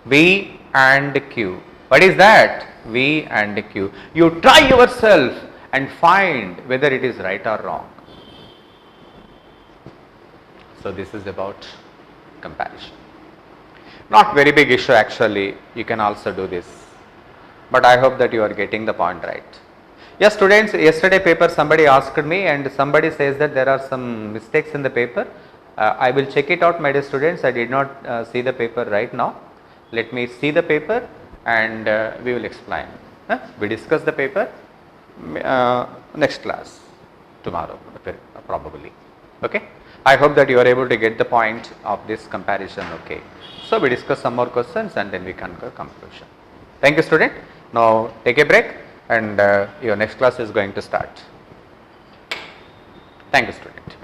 V and Q. What is that? V and Q. You try yourself and find whether it is right or wrong. So this is about comparison. Not very big issue actually, you can also do this. But I hope that you are getting the point right. Yes students, yesterday paper somebody asked me and somebody says that there are some mistakes in the paper. I will check it out my dear students, I did not see the paper right now. Let me see the paper and we will explain. We discuss the paper next class, tomorrow probably. Okay. I hope that you are able to get the point of this comparison. Okay. So we discuss some more questions and then we come to a conclusion. Thank you student. Now take a break and your next class is going to start. Thank you student.